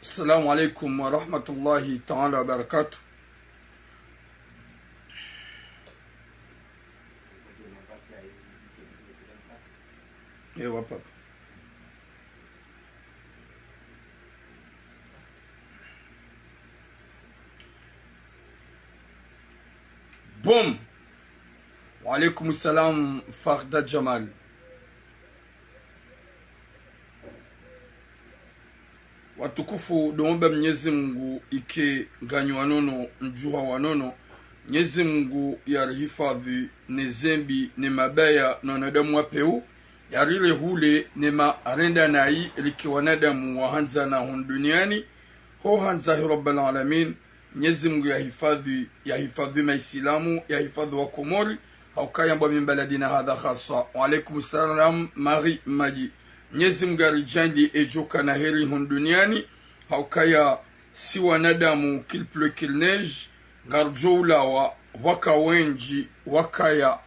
السلام عليكم ورحمة الله تعالى وبركاته. ايوه بابا. بوم. وعليكم السلام فخدة جمال. Watukufu domba Mwenyezi Mungu ike ganyo wanono njuha wanono. Mwenyezi Mungu yarihifadhi ne zembi ne mabaya na wanadamu wapeu. Yarile hule nema arenda nai liki wanadamu wa hanza na duniani. Ho hanza Rabbal Alamin. Mwenyezi Mungu yahifadhi maisilamu, yahifadhi wa Komori. Haukaya mba mimbaladina hadha khasa. Wa alaikum salam Marie Maji. Mwenyezi Mungu arijandi ejoka na heri duniani. Haukaya si wanadamu kilple kilnej. Garjoulawa waka wenji wakaya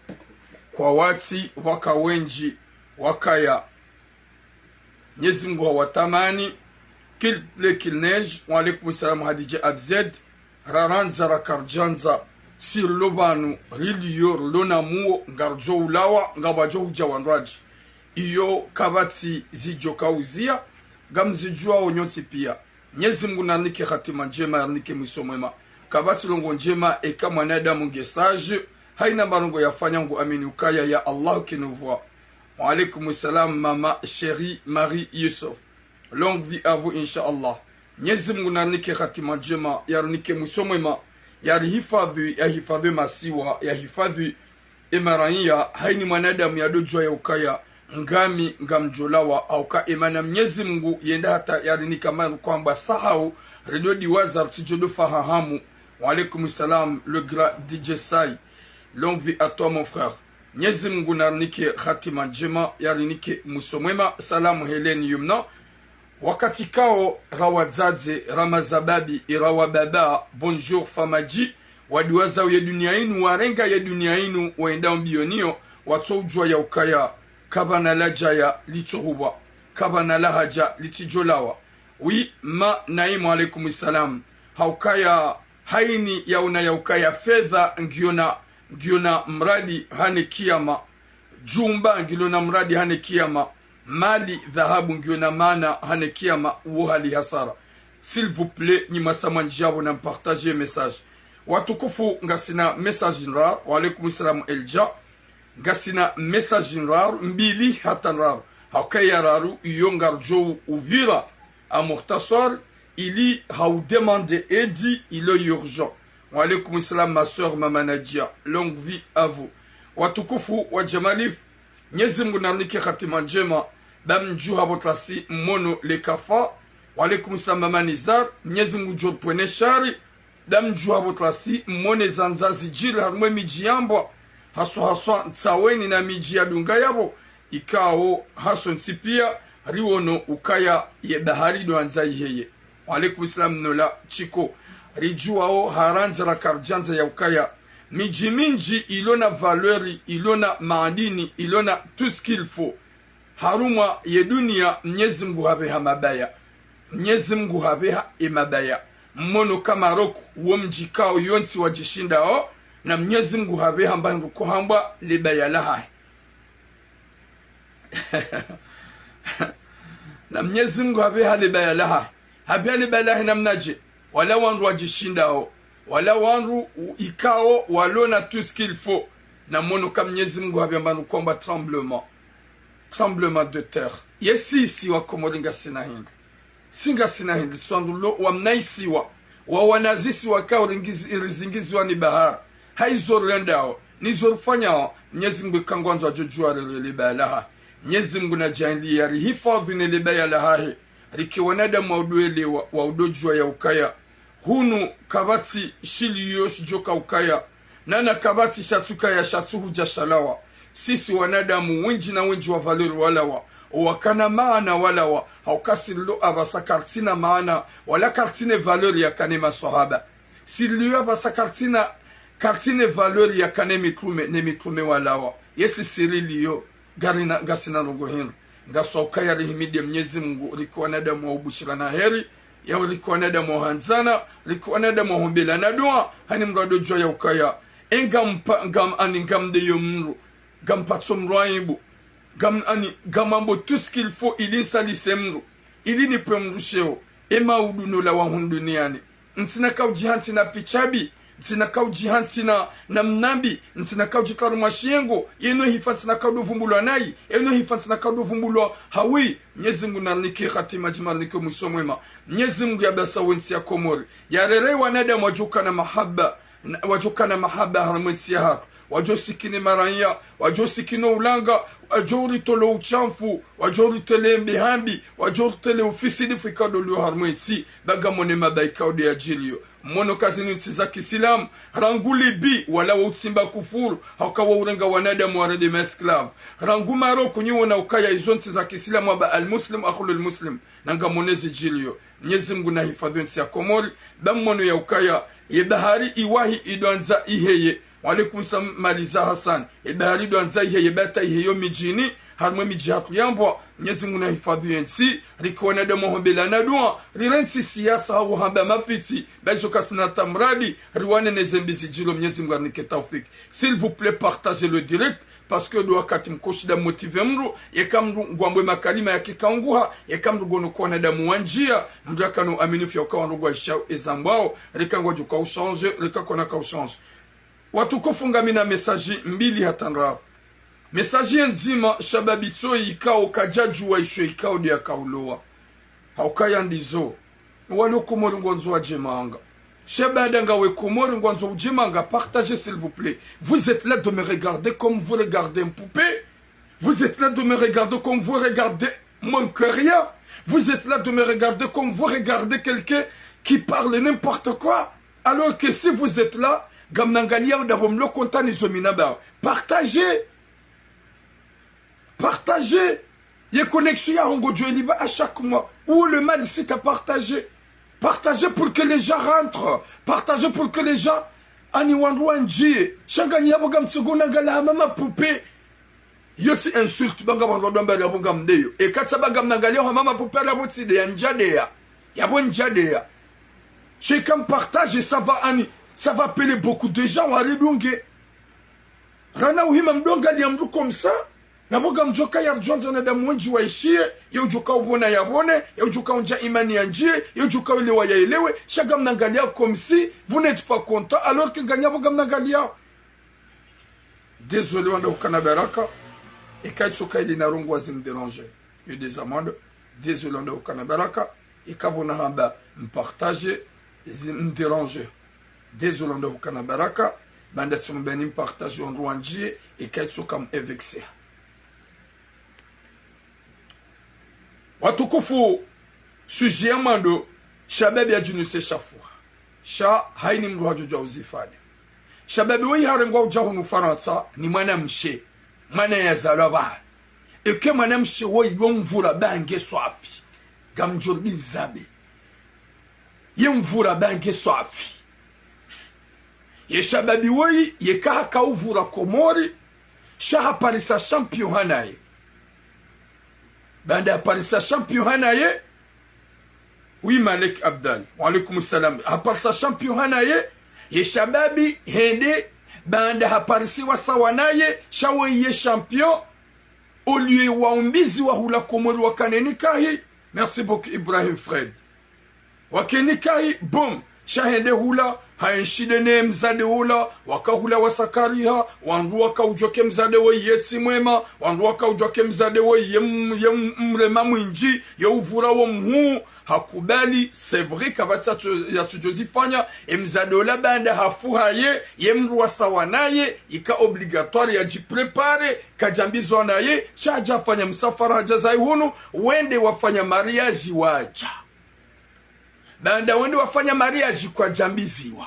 kwa wati waka wenji wakaya. Mwenyezi Mungu hawatamani kilple kilnej. Wa alaikum salam Hadija Abzed. Raranza rakarjanza sir lobanu riliyor lonamuo garjoulawa ngabajo hujawanraji. Iyo kabati zijoka uzia gamzijua onyoti pia. Mwenyezi Mungu nanike khatima njema nanike mwisomwema. Kabati longo njema eka mwanadamu ngesage haina marongo yafanya ngu amini ukaya ya Allah kinuvwa. Wa alaikum salam mama chérie Marie Yusuf. Longue vie à vous inshallah. Mwenyezi Mungu nanike khatima njema yanike mwisomwema. Yahifadhi masiwa yahifadhi emarania haini mwanadamu yadojwa ya ukaya ngami ngamjolawa au ka imana Mwenyezi Mungu yenda hata yarini kama kwamba sahau radio diwaza tijodo fahamu. Wa alaikum salam le grand DJ Sai. Longue vie à toi mon frère. Mwenyezi Mungu nanike khatima njema yarinike musomwema. Salamu Helen Yumna. Wakati kao rawadzaze ramazababi irawababa bonjour famaji waduwaza ya dunia inu warenga ya dunia inu waenda mbionio watoujwa ya ukaya kabana lajaya litohuwa kabana lahaja litijolawa. Wi ma naimu alaikum salam. Haukaya haini ya ukaya fedha ngiona mradi hane kiyama. Jumba ngilona mradi hane kiyama. Mali dhahabu ngiona mana hane kiyama uhali hasara. S'il vous plaît ni masama njabo na partager message. Watukufu ngasina message rar. Wa alaikum salam elja. Ngasina message rar mbili hata rar. Haukaya raru yongar jou uvira a muhtasar ili hau demande edi ilo urgent. Wa alaikum salam ma soeur mama Nadia. Longue vie à vous. Watukufu wa jamalif. Mwenyezi Mungu nanike khatima njema bamjuha botlasi mono le kafa. Wa alaikum salam mama Nizar. Mwenyezi Mungu jodpwene shari bamjuha botlasi mone zanzazi jiri harumwe miji yambwa haswa tsaweni na miji ya dunga yabo ikao haso nsipia riwono ukaya ye bahari do anzai heye. Wa alaikum salam nola chiko rijuao haranza la karjanza ya ukaya miji minji ilona valeri ilona maadini ilona tout ce qu'il faut. Harumwa ye dunia Mwenyezi Mungu habeha mabaya. Mwenyezi Mungu habeha mabaya. Mmono kama roku uo mjikao yonsi wajishinda o na Mwenyezi Mungu habeha mbangu kuhamba libaya laha. Na Mwenyezi Mungu habeha libaya laha. Habeha libaya laha namnaje. Wala wandu wajishinda o. Wala wandu ikao walona tout ce qu'il faut. Na mono kama Mwenyezi Mungu habeha mbangu kuhamba tremblement de terre. Yesi wa komoringa sina hindi. Singa sina hindi. Swandulo wa mnaisiwa. Wa wanazisiwa kao irizingiziwa ni bahara. Haizor lendao. Nizor fanyao. Mwenyezi Mungu kangwanzo jojua libaya laha. Mwenyezi Mungu na jahili yari hifadhi ni libaya laha. Riki wanada mauduele wa udojua ya ukaya. Hunu kabati shili yoshi joka ukaya. Nana kabati shatuka ya shatuhu jashalawa. Sisi wanadamu wenji na wenji wa valeri walawa. Wakana maana walawa. Haukasi lo abasa kartina maana. Wala kartine valeri ya kane maswahaba. Si liyo abasa kartine valeri ya kane mitrume walawa. Yesi siri liyo. Gasina rogo hinu. Ngaso ukaya rihimidi Mwenyezi Mungu. Riku wanadamu wa ubushira na heri. ya riko anada mohanzana riko anada mohombela na doa hani mrado jwa ya ukaya ngam ani ngam de yomru gam patsom roibu gam ani gamambo tout ce qu'il faut ili salisemru ili ni pemrusheo ema uduno la wahunduniani ntina kaujihanti na pichabi ntina kaujihanti na mnambi ntina kaujikaru mashiengo yeno hifanti na kaudu vumbulwa nai yeno hifanti na kaudu vumbulwa hawi Mwenyezi Mungu nanike khatima jimalike musomwema Mwenyezi Mungu ya basa wensi ya Komori ya rere wanada wajuka na mahaba haramwensi ya haka wajosikine maranya wajosikine ulanga wajori tolo uchamfu wajori tele mbihambi wajori tele ufisidi fikado liyo harmwensi baga mone mabaika ode ya jilio mono kazini nsiza kisilamu ranguli bi wala wa utsimba kufuru hauka wa urenga wanada muarede mesklav rangu maro kunyiwa na ukaya izo nsiza kisilamu waba al-muslim akhulu al-muslim nanga monezi jilio Mwenyezi Mungu na hifadhi nsi ya Komori bamono ya ukaya ye bahari iwahi idwanza iheye Walaikum salam Maliza Hassan bahari idwanza iheye bata iheyo mijini harmwe miji hatu yambwa Mwenyezi Mungu na hifadhi nsi rikwana da mohombela na dua rirensi siyasa hawa hamba mafiti bazo kasina tamradi riwane nezembizi jilo Mwenyezi Mungu anike taufik. S'il vous plaît partagez le direct parce que doa kati mkoshida motive mru yekamru ngwambwe makalima ya kikanguha yekamru gono kwa nada muanjia mdaka no aminifu ya ukawa nrugu wa ishao ezambao rikangwa juka uchange rikakona ka uchange watu kufunga mina mesaji mbili hatanra mesaji nzima shababitso ikao kajaju wa isho ikao dia kauloa haukaya ndizo walo kumori ngonzo wa jemanga Chebadanga we Komori ngonzo ujimanga partagez s'il vous plaît. Vous êtes là de me regarder comme vous regardez une poupée. Vous êtes là de me regarder comme vous regardez mon rien. Vous êtes là de me regarder comme vous regardez quelqu'un qui parle n'importe quoi. Alors que si vous êtes là, gamnangalia ou dabomlo kontani zominaba. Partagez. Partagez. Y'a connexion à Hongo Djoliba à chaque mois. Où le mal ici t'a partagé. Partagez pour que les gens rentrent. Partagez pour que les gens... Ani wanduanji. Shangani yabogam tsuguna ngala mama poupée. Yoti insulte banga wandodomba yabogam deyo. Et katsa bagam nangali yo mama poupée la boti de yanjadeya. Yabon jadeya. Chacun partage et ça va ani. Ça va appeler beaucoup de gens à redunge. Rana uhima mdonga liamdu comme ça. Naboga mjoka ya jonza na damu wenji waishie, ya ujuka ubona ya bone, ya ujuka unja imani ya njie, ya ujuka ulewa ya ilewe, shaga mnangalia comme si vous n'êtes pas content alors que ganya boga mnangalia. Désolé wanda ukana baraka, et kaitsuka ili narungu wazim déranger. Il y a des amendes, désolé wanda ukana baraka, et kabona hamba mpartage, zim déranger. Désolé wanda ukana baraka, banda tsumubeni mpartage on ruanjie, et kaitsuka m'evexer. Watukufu sujet amando shababi ajunuse shafua sha haini mruha joja uzifanya shababi wei harengwa ujahunu faransa ni mwana mshe mwana ya zalaba eke mwana mshe wei yomvura bange swafi gamjorbi zabi yomvura bange swafi ye shababi wei ye kahaka uvura Komori shaha parisa champion hanaye banda aparisa champion hanaye oui Malik Abdal wa alaikum salam aparisa champion hanaye ye shababi hende banda aparisi wasawanaye shawe ye champion au lieu wa umbizi wa hula Komori wa kanenikahi merci beaucoup Ibrahim Fred wa kanenikahi boom shahende hula hainshide ne mzade hula wakahula wasakariha wandu wakaujoke mzade wa yetsi mwema wandu wakaujoke mzade wa mrema mwinji ya uvura wa mhu hakubali c'est vrai kavatsa ya tujozifanya mzade ola banda hafuhaye yemru wasawanaye ika obligatoire ya jiprepare kajambizo naye chaja fanya msafara hajazai hunu wende wafanya mariage waja banda wende wafanya mariage kwa jambiziwa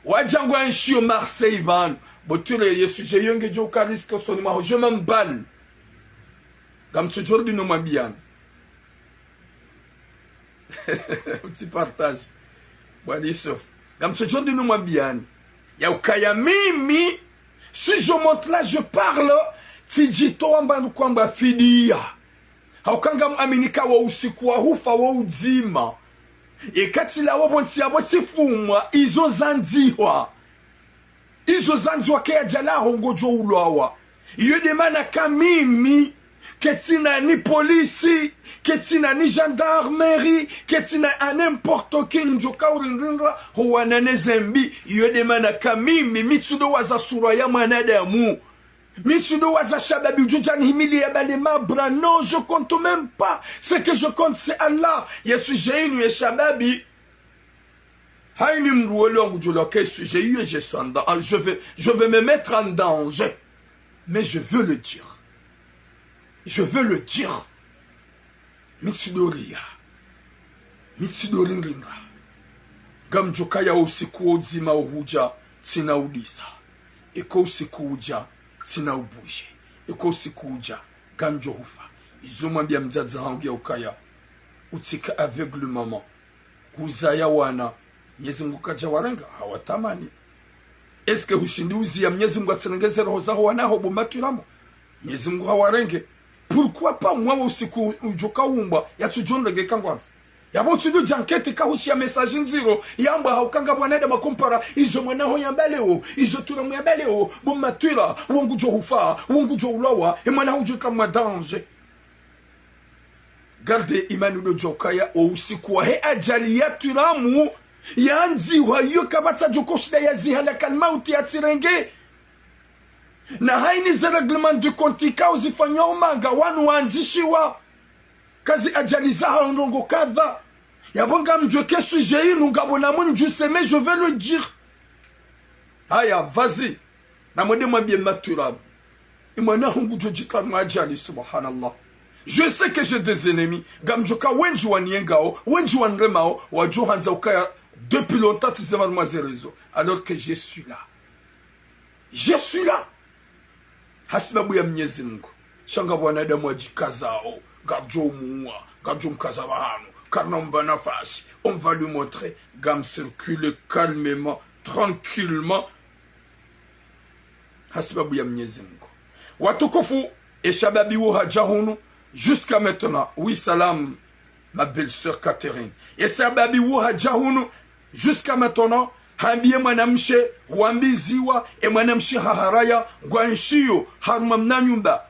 wajangwa nshio Marseille ban botule yesu je yonge jo kariska soni ma je m'embal gam tujordi no mabian petit partage bwana Yusuf gam tujordi no mabian ya ukaya mimi si je monte là je parle si jito ambanu kwamba fidia haukanga muaminika wa usiku wa hufa wa uzima ekati la wabonti ya boti fumwa izo zandiwa ke jalaho ngojo ulwawa iyo demana kamimi ketina ni polisi ketina ni gendarmerie ketina a n'importe qui njoka urinrinra huwana nezembi iyo demana kamimi mitsudo waza sura ya mwanadamu mitsudo waza shababi ujujani himili ya bale mabra non je compte même pas ce que je compte c'est Allah yesu jeinu ya shababi haini mruele wangu jula ke sujet yu je sanda je vais me mettre en danger mais je veux le dire. Je veux le dire. Mitsudoria. Mitsudoringa. Gamjoka ya usiku uzima uhuja tina udisa. Eko usiku uja tina ubuje. Eko usiku uja gamjo hufa. Izuma bia mjaza hangi ya ukaya. Utika aveugle mama. Huzaya wana. Mnyezi Mungu kaja warenga hawatamani. Eske hushindi uzi ya Mwenyezi Mungu atenengeze roho zao wanaho bumaturamo. Mwenyezi Mungu hawarenge. Pourquoi pas moi usiku ujoka umba ya tujondege kangwanza. Yabo tudu jankete kahushi ya message nziro yamba haukanga bwanede makumpara izo mwanaho yambaleo izo turamu yambaleo bumatura wongu jo hufa wongu jo ulawa e mwanaho joka mwa danger. Garde imani do jokaya o usiku wa he ajali ya turamu yanzi wa yu kabata jokoshida ya zihala kalmauti ya tirenge na haini za reglement de kontika uzifanya umanga wanu waanzishiwa kazi ajali za haonrongo kadha yabonga mjoke sujet inu ngabona munju seme je vais le dire haya vas-y na mwede mwabie maturabu imwana hungu jojika mwajali subhanallah. Je sais que j'ai des ennemis gamjoka wenji waniengao wenji wanremao wajohanza ukaya depuis longtemps, tu sais, mademoiselle Réseau. Alors que je suis là. Je suis là. Hasibabu ya Mwenyezi Mungu. Shanga bwanadamu wajikazao. Gajo muwa. Gajo mkazabano. Karnamba nafasi. On va lui montrer. Gam circule calmement, tranquillement. Hasibabu ya Mwenyezi Mungu. Watukufu eshababi wo hajahunu. Jusqu'à maintenant. Oui, salam, ma belle-sœur Catherine. Eshababi wo hajahunu. Jusqu'à maintenant, hambie mwanamshe huambiziwa e mwanamshe haharaya gwanshio harma mnanyumba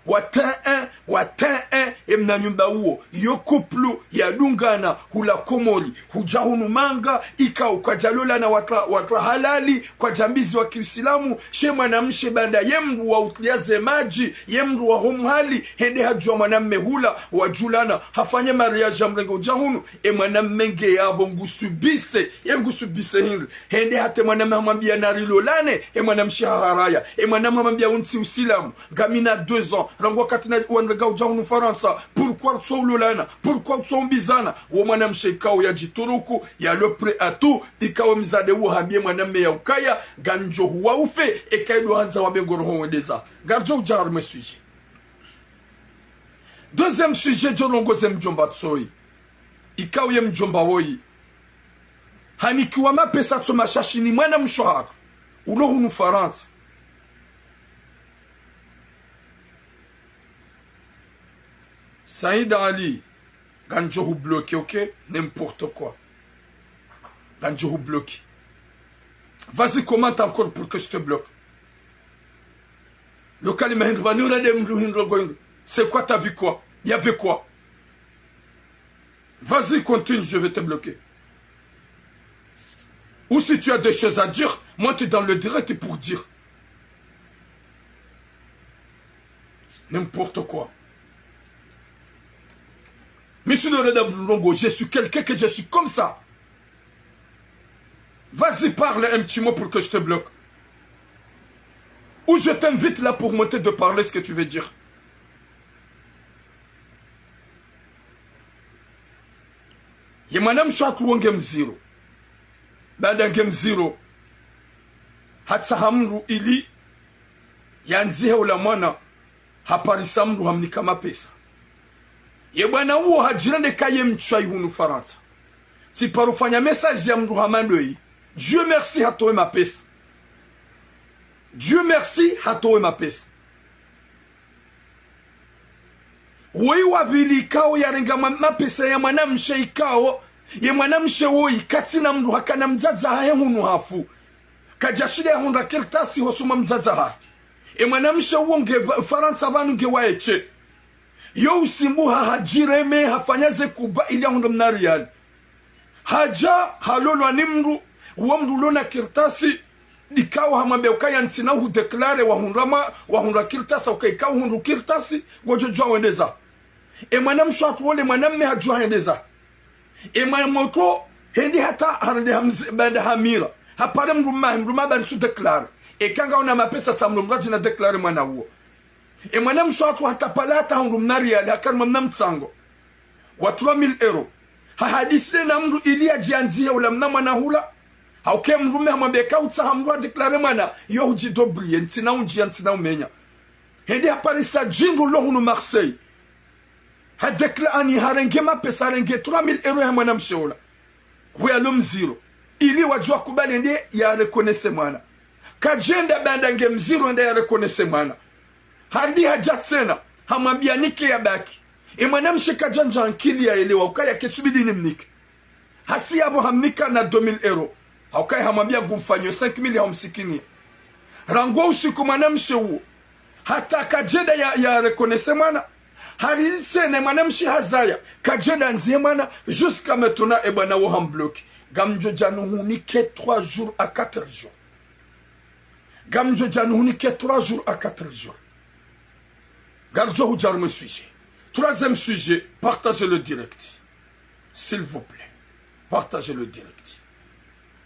watain e mnanyumba uo yo kuplu ya dungana hula komoli hujahunu manga ika ukajalola na watra halali kwa jambizi wa Kiislamu she mwanamshe banda yemru wa utliaze maji yemru wa humhali hende hajua mwanamme hula wajulana hafanye mariage mrengo ujahunu e mwanamme yabo ngusubise hende hate mwanamme hamambia narilolane e mwanamshi haraya e mwanamme hamambia unti usilamu gamina 2 ans rangwa katina wanrega ujahunu Faransa pourquoi tsololana pourquoi tsombizana wo mwanamshi kao ya jituruku ya le prêt à tout ikawa mzade wo habie mwanamme ya ukaya ganjo huwa ufe e kaido hanza wa bengoro hondeza ganjo ujar me sujet. Deuxième sujet jorongoze mjomba tsoi ikawa ye mjomba woi hanikiwa mapesa tsoma shashini mwana mshahara ulo hunu Faransa Saïd Ali ganjo hu bloqué, ok, n'importe quoi ganjo hu bloqué. Vas-y, commente encore pour que je te bloque. Le kalima c'est quoi, t'as vu quoi? Il y avait quoi? Vas-y, continue, je vais te bloquer. Ou si tu as des choses à dire, moi tu es dans le direct pour dire. N'importe quoi. Monsieur le Redabulongo, je suis quelqu'un que je suis comme ça. Vas-y, parle un petit mot pour que je te bloque. Ou je t'invite là pour monter de parler ce que tu veux dire. Ye madame Chakouan Game Zero. Bada Game Zero. Hatsahamru ili. Yanzihe ulamwana. Haparisamru hamnika mapesa. Ye bwana uo hajirande kaye mchai hunu Faransa. Si parufanya message ya mru hamandoi. Dieu merci hatowe mapesa. Dieu merci hatowe mapesa. woi wabili ikao yarenga mapesa ya mwanamshe ikao ye mwanamshe woi katina mdu hakana mzaza hae hunu hafu kajashide ya hunda kirtasi hosuma mzaza ha mwanamshe uonge faransa vanu nge waeche yo usimbu hajireme hafanyaze kuba ili ya hunda mnariali haja halolo ni mdu uwa mdu lona kirtasi ikawa hamambe ukaya ntina hu deklare wa hunda kirtasi ukaikawa hundu kirtasi gojojua wendeza mwanamshe atuole mwanamme hajua wendeza mwanamoto hendi hata harade banda hamira hapare mruma bani su deklare kanga una mapesa sa mrumraji na deklare mwana huo mwanamshe atu hata palata hundu mnariali hakarma mnamtsango wa 3000 euro hahadisile na mru ili ajianzia ula mnamwana hula hauke mrume hamwambia kauta hamrua deklare mwana yo hujidobrie ntina unjia ntina umenya hendi hapare sa jingu lo hunu Marseille hadekla ani harenge mapesa harenge 3000 euro ya mwanamshe hula huya mziro ili wajua kubali ndi ya rekonese mwana kajenda banda nge mziro ndi ya rekonese mwana hadi hajatsena hamwambia nike ya baki mwanamshe kajanja ankili ya elewa ukaya kesubidi ni mnike hasi yabo hamnika na 2000 euro haukaya hamwambia gumfanyo 5000 ya humsikini rango usiku mwanamshe huo hata kajenda ya rekonese mwana harisene mwanamshe hazaya kajenda nzie mwana jusqu'à maintenant bwana wo hambloki gamjo januhunike 3 jours à 4 jours gamjo januhunike 3 jours à 4 jours garjo hujarme sujet. Troisième sujet, partagez le direct. S'il vous plaît, partagez le direct.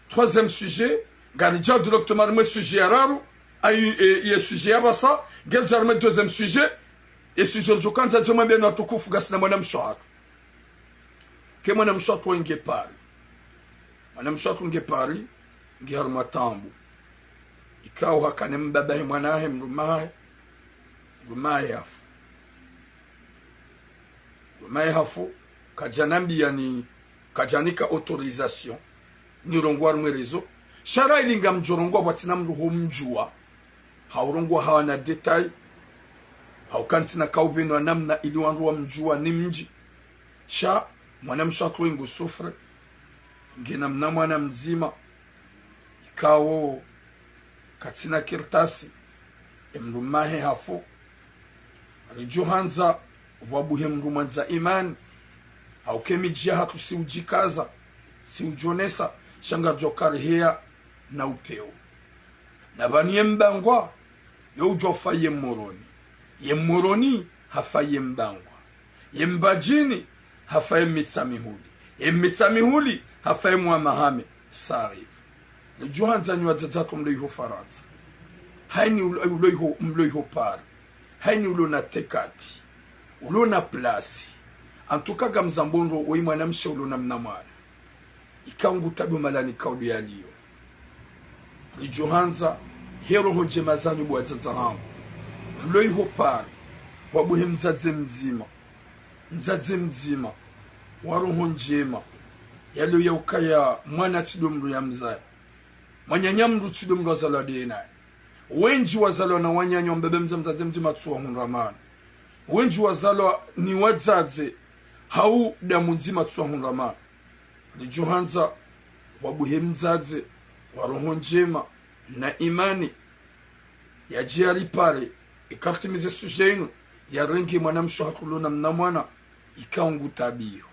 Troisième sujet, garjo directement le sujet raro, et sujet abassa, garjo deuxième sujet, et sujet le jokanza joma bien notre kufu gasna madame Chouat. Que madame Chouat ou nge pari. Madame Chouat nge pari, nge harmatambu. Ikao hakane mbaba mwanahe rumahe hafu. Rumahe hafu, kajanambi yani, kajanika autorisation, nirongwa mwerezo. Shara ilinga mjorongwa watina mruhu mjua. Haurongwa hawa na detail. Haukantina kaubino namna ili wanruwa mjua ni mji. Sha, mwanamsha tuwengu sufre. Ngena mna mwana mzima. Ikao katina kirtasi. Mrumahe hafu. Rijuhanza wabuhe mrumanza imani. Haukemi jia hatu si ujikaza. Si ujonesa. Shanga jokari hea na upeo. Na bani yembangwa. Yo ujofa yemoroni. Yemoroni hafa yembangwa. Yembajini hafa yemitsamihuli. Yemitsamihuli hafa yemwa mahame. Sarif. Rijuhanza nywa zazatu mloiho Faransa. Haini mloiho pari. Haini ulona tekati. Ulona plasi. Antukaga mzambondo oi mwanamshe ulona mnamwana. Ikangu tabi malani kaudi ya liyo. Rijuhanza hero hoje mazanyu buwa zazahamu. Mloiho pari. Wabuhe mzaze mzima. Mzaze mzima. Waruho njema. Yalo ya ukaya mwana tudumru ya mzaya. Mwanyanyamru tudumru wazalo dienaye. Wenji wazalo na wanyanyo mbebe mzaze mzima tuwa hunramani. Wenji wazalo ni wazaze hau damu nzima tuwa hunramani. Rijuhanza wabuhe mzaze waruho njema na imani ya jiari pare ikartimize sujeinu ya rengi mwanamsho hakuluna mnamwana ikaungu tabiyo.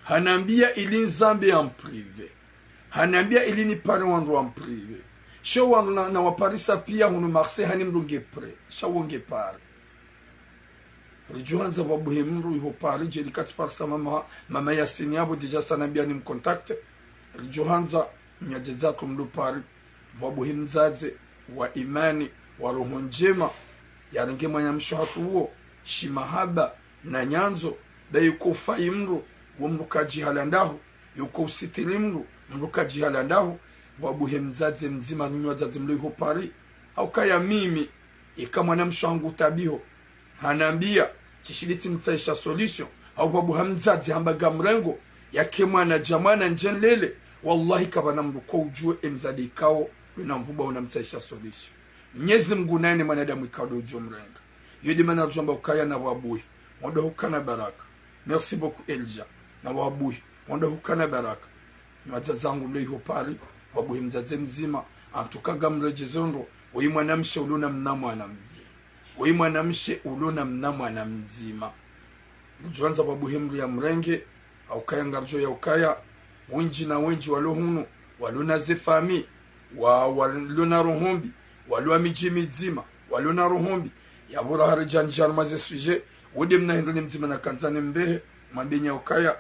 Hanambia ili nzambe en privé. Hanambia ili ni pare wandu en privé. Sho wandu na waparisa pia hunu Marseille hani mrunge pre. Sha wonge pare. Rijuhanza wabuhe mru iho pare jeli kati parsa mama ya siniabo deja sanambia ni mkontakte. Rijuhanza mnyajezako mlu pare wabuhe mzaze wa imani wa roho njema ya renge mwanyamsho hatu huo shimahaba na nyanzo da yuko ufai mru wa mruka jihalandahu yuko usitiri mruka jihalandahu wabuhe mzaze mzima nywa zaze mlu iho pari au kaya mimi ika mwanamsho hangu tabiho hanambia chishiliti mtaisha solution au wabuha mzaze hambaga mrengo yake mwana jamana njenlele wallahi kabana mruko ujue mzade ikao wina mvuba unamtaisha solution. Mnyezi Mungu nani mwanadamu ikado ujue mrenga. yodi mana jomba ukaya na wabui wanda hukana baraka. Merci beaucoup Elja na wabui wanda hukana baraka. Mwaza zangu leo hopari wabui mzaze mzima antukaga mrejezondo wei mwanamshe uluna mnamwana mzima wei mwanamshe uluna mnamwana mzima mjuanza wabui mri ya mrenge au kaya ngarjo ya ukaya wenji na wenji walohunu waluna zefami waluna rohombi walua miji mizima waluna rohombi yabura harijanjana maze suje wode mna hindani mzima na kanzani mbehe mambenya ukaya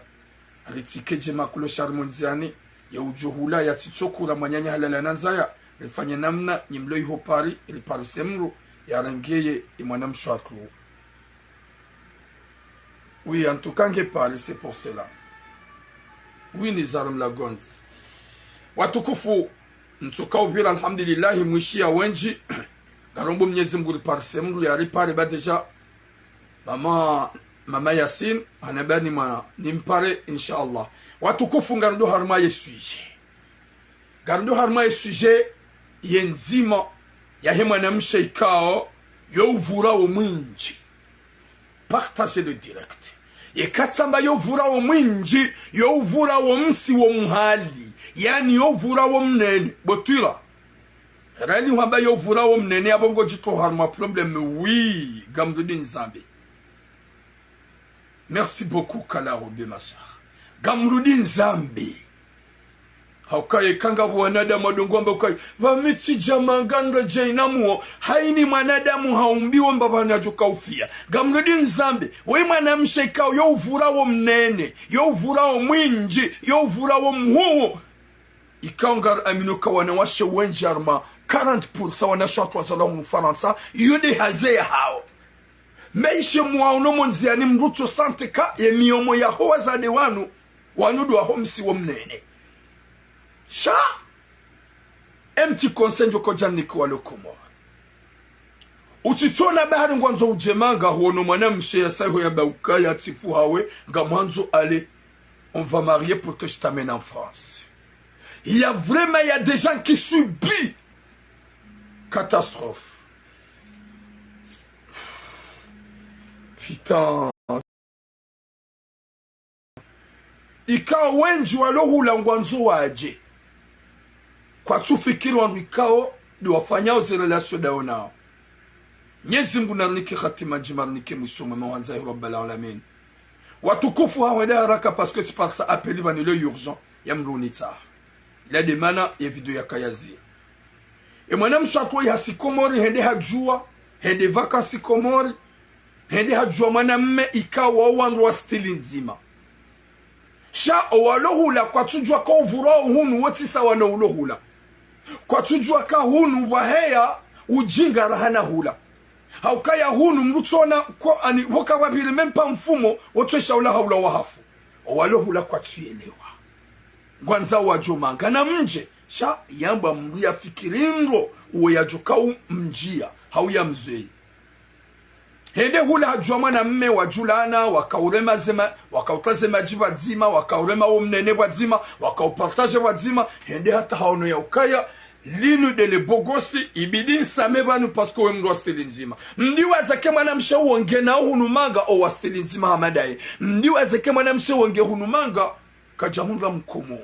alitikeje makulo sharmonziani ya ujuhula ya titsokura manyanya halala nanzaya rifanye namna nyimlo iho pari ili pari semru ya rengeye imwana mshwaklu. Oui, en tout cas, c'est pour cela. Oui, nizaram la gonzi. Watukufu, ntuka ubira alhamdulillahi mwishia wenji. Garombo mnyezi mguri pari semru ya ripari ba deja. Mama Yasin, hanabani nimpare inshallah. Watukufu ngarundo harma ye suje. Ngarundo harma ye suje yenzima ya hema na mshaikao yo uvura o mwinji. Partagez le direct. Ye katsamba yo uvura o mwinji yo uvura o msi wo muhali. Yani yo uvura o mnene. Botula. Rani wamba yo uvura o mnene abongo jito harma problème. Oui, gamrundi nzambi. Merci beaucoup Kalarobe ma soeur. Gamrudi Nzambi. Haukaye kanga wanadamu wadongwamba ukaye. Vamiti jamanganga jainamuo. Haini manadamu haumbiwa mbabana joka ufia. Gamrudi Nzambi. Wei manamshe ikao yo uvurawo mnene. Yo uvurawo mwinji. Yo uvurawo mhuo. Ikao ngar aminuka wanawashe wenjarma. 40% wanashotwa salamu Ufaransa. Yode hazea hao. Meishe mwaono monziani mruto sante ka ye miyomo ya hoa zade wanudu wa homsi wa mnene. Sha emti konsenjo kojaniki wa lokomo. Utitona bahari ngwanzo ujemanga huono mwana mshe ya sayo ya baukaya tifu hawe nga mwanzo ale on va marier pour que je t'amène en France. Il y a des gens qui subissent catastrophe. Putain. Ikao wenji walohula ngwanzo waje. Kwa tufikiri wangu ikao di wafanyao zi relasyon dao nao. Nyezi mgu narniki khatima jimarniki mwisuma mwanza ya Rabbal Alamin. Watukufu hawede haraka parce que c'est par ça appeli bani le urgent ya mrunita. La demana ya video ya kayazia. E mwana mshakwa ya sikomori hende hajua. Hende vaka sikomori. Hende hajua mwana mme ikawa wanwa stili nzima. Sha owalohula kwa tujua ka uvura hunu wotisa wana ulohula. Kwa tujua ka hunu waheya ujinga rahana hula. Haukaya hunu mrutona kwa ani waka wabili mempa mfumo wotwesha ula haula wahafu. Owalohula kwa tuyelewa. Gwanza wajuma ngana mje. Sha yamba mruya fikiringo uwe yajuka mjia hauya mzei. Hende hula hajua mwana mme wajulana, wakaurema zema, wakautaze majiba zima, wakaurema umnene wazima, wakaupartaje wazima, hende hata haono ya ukaya, linu dele bogosi, ibidi nsame banu pasko we mdu wa stili nzima. Mdiwa zake mwana mshe uonge na hunumanga o wa stili nzima hamadaye. Mdiwa zake mwana mshe uonge hunumanga, kajahunga mkomori.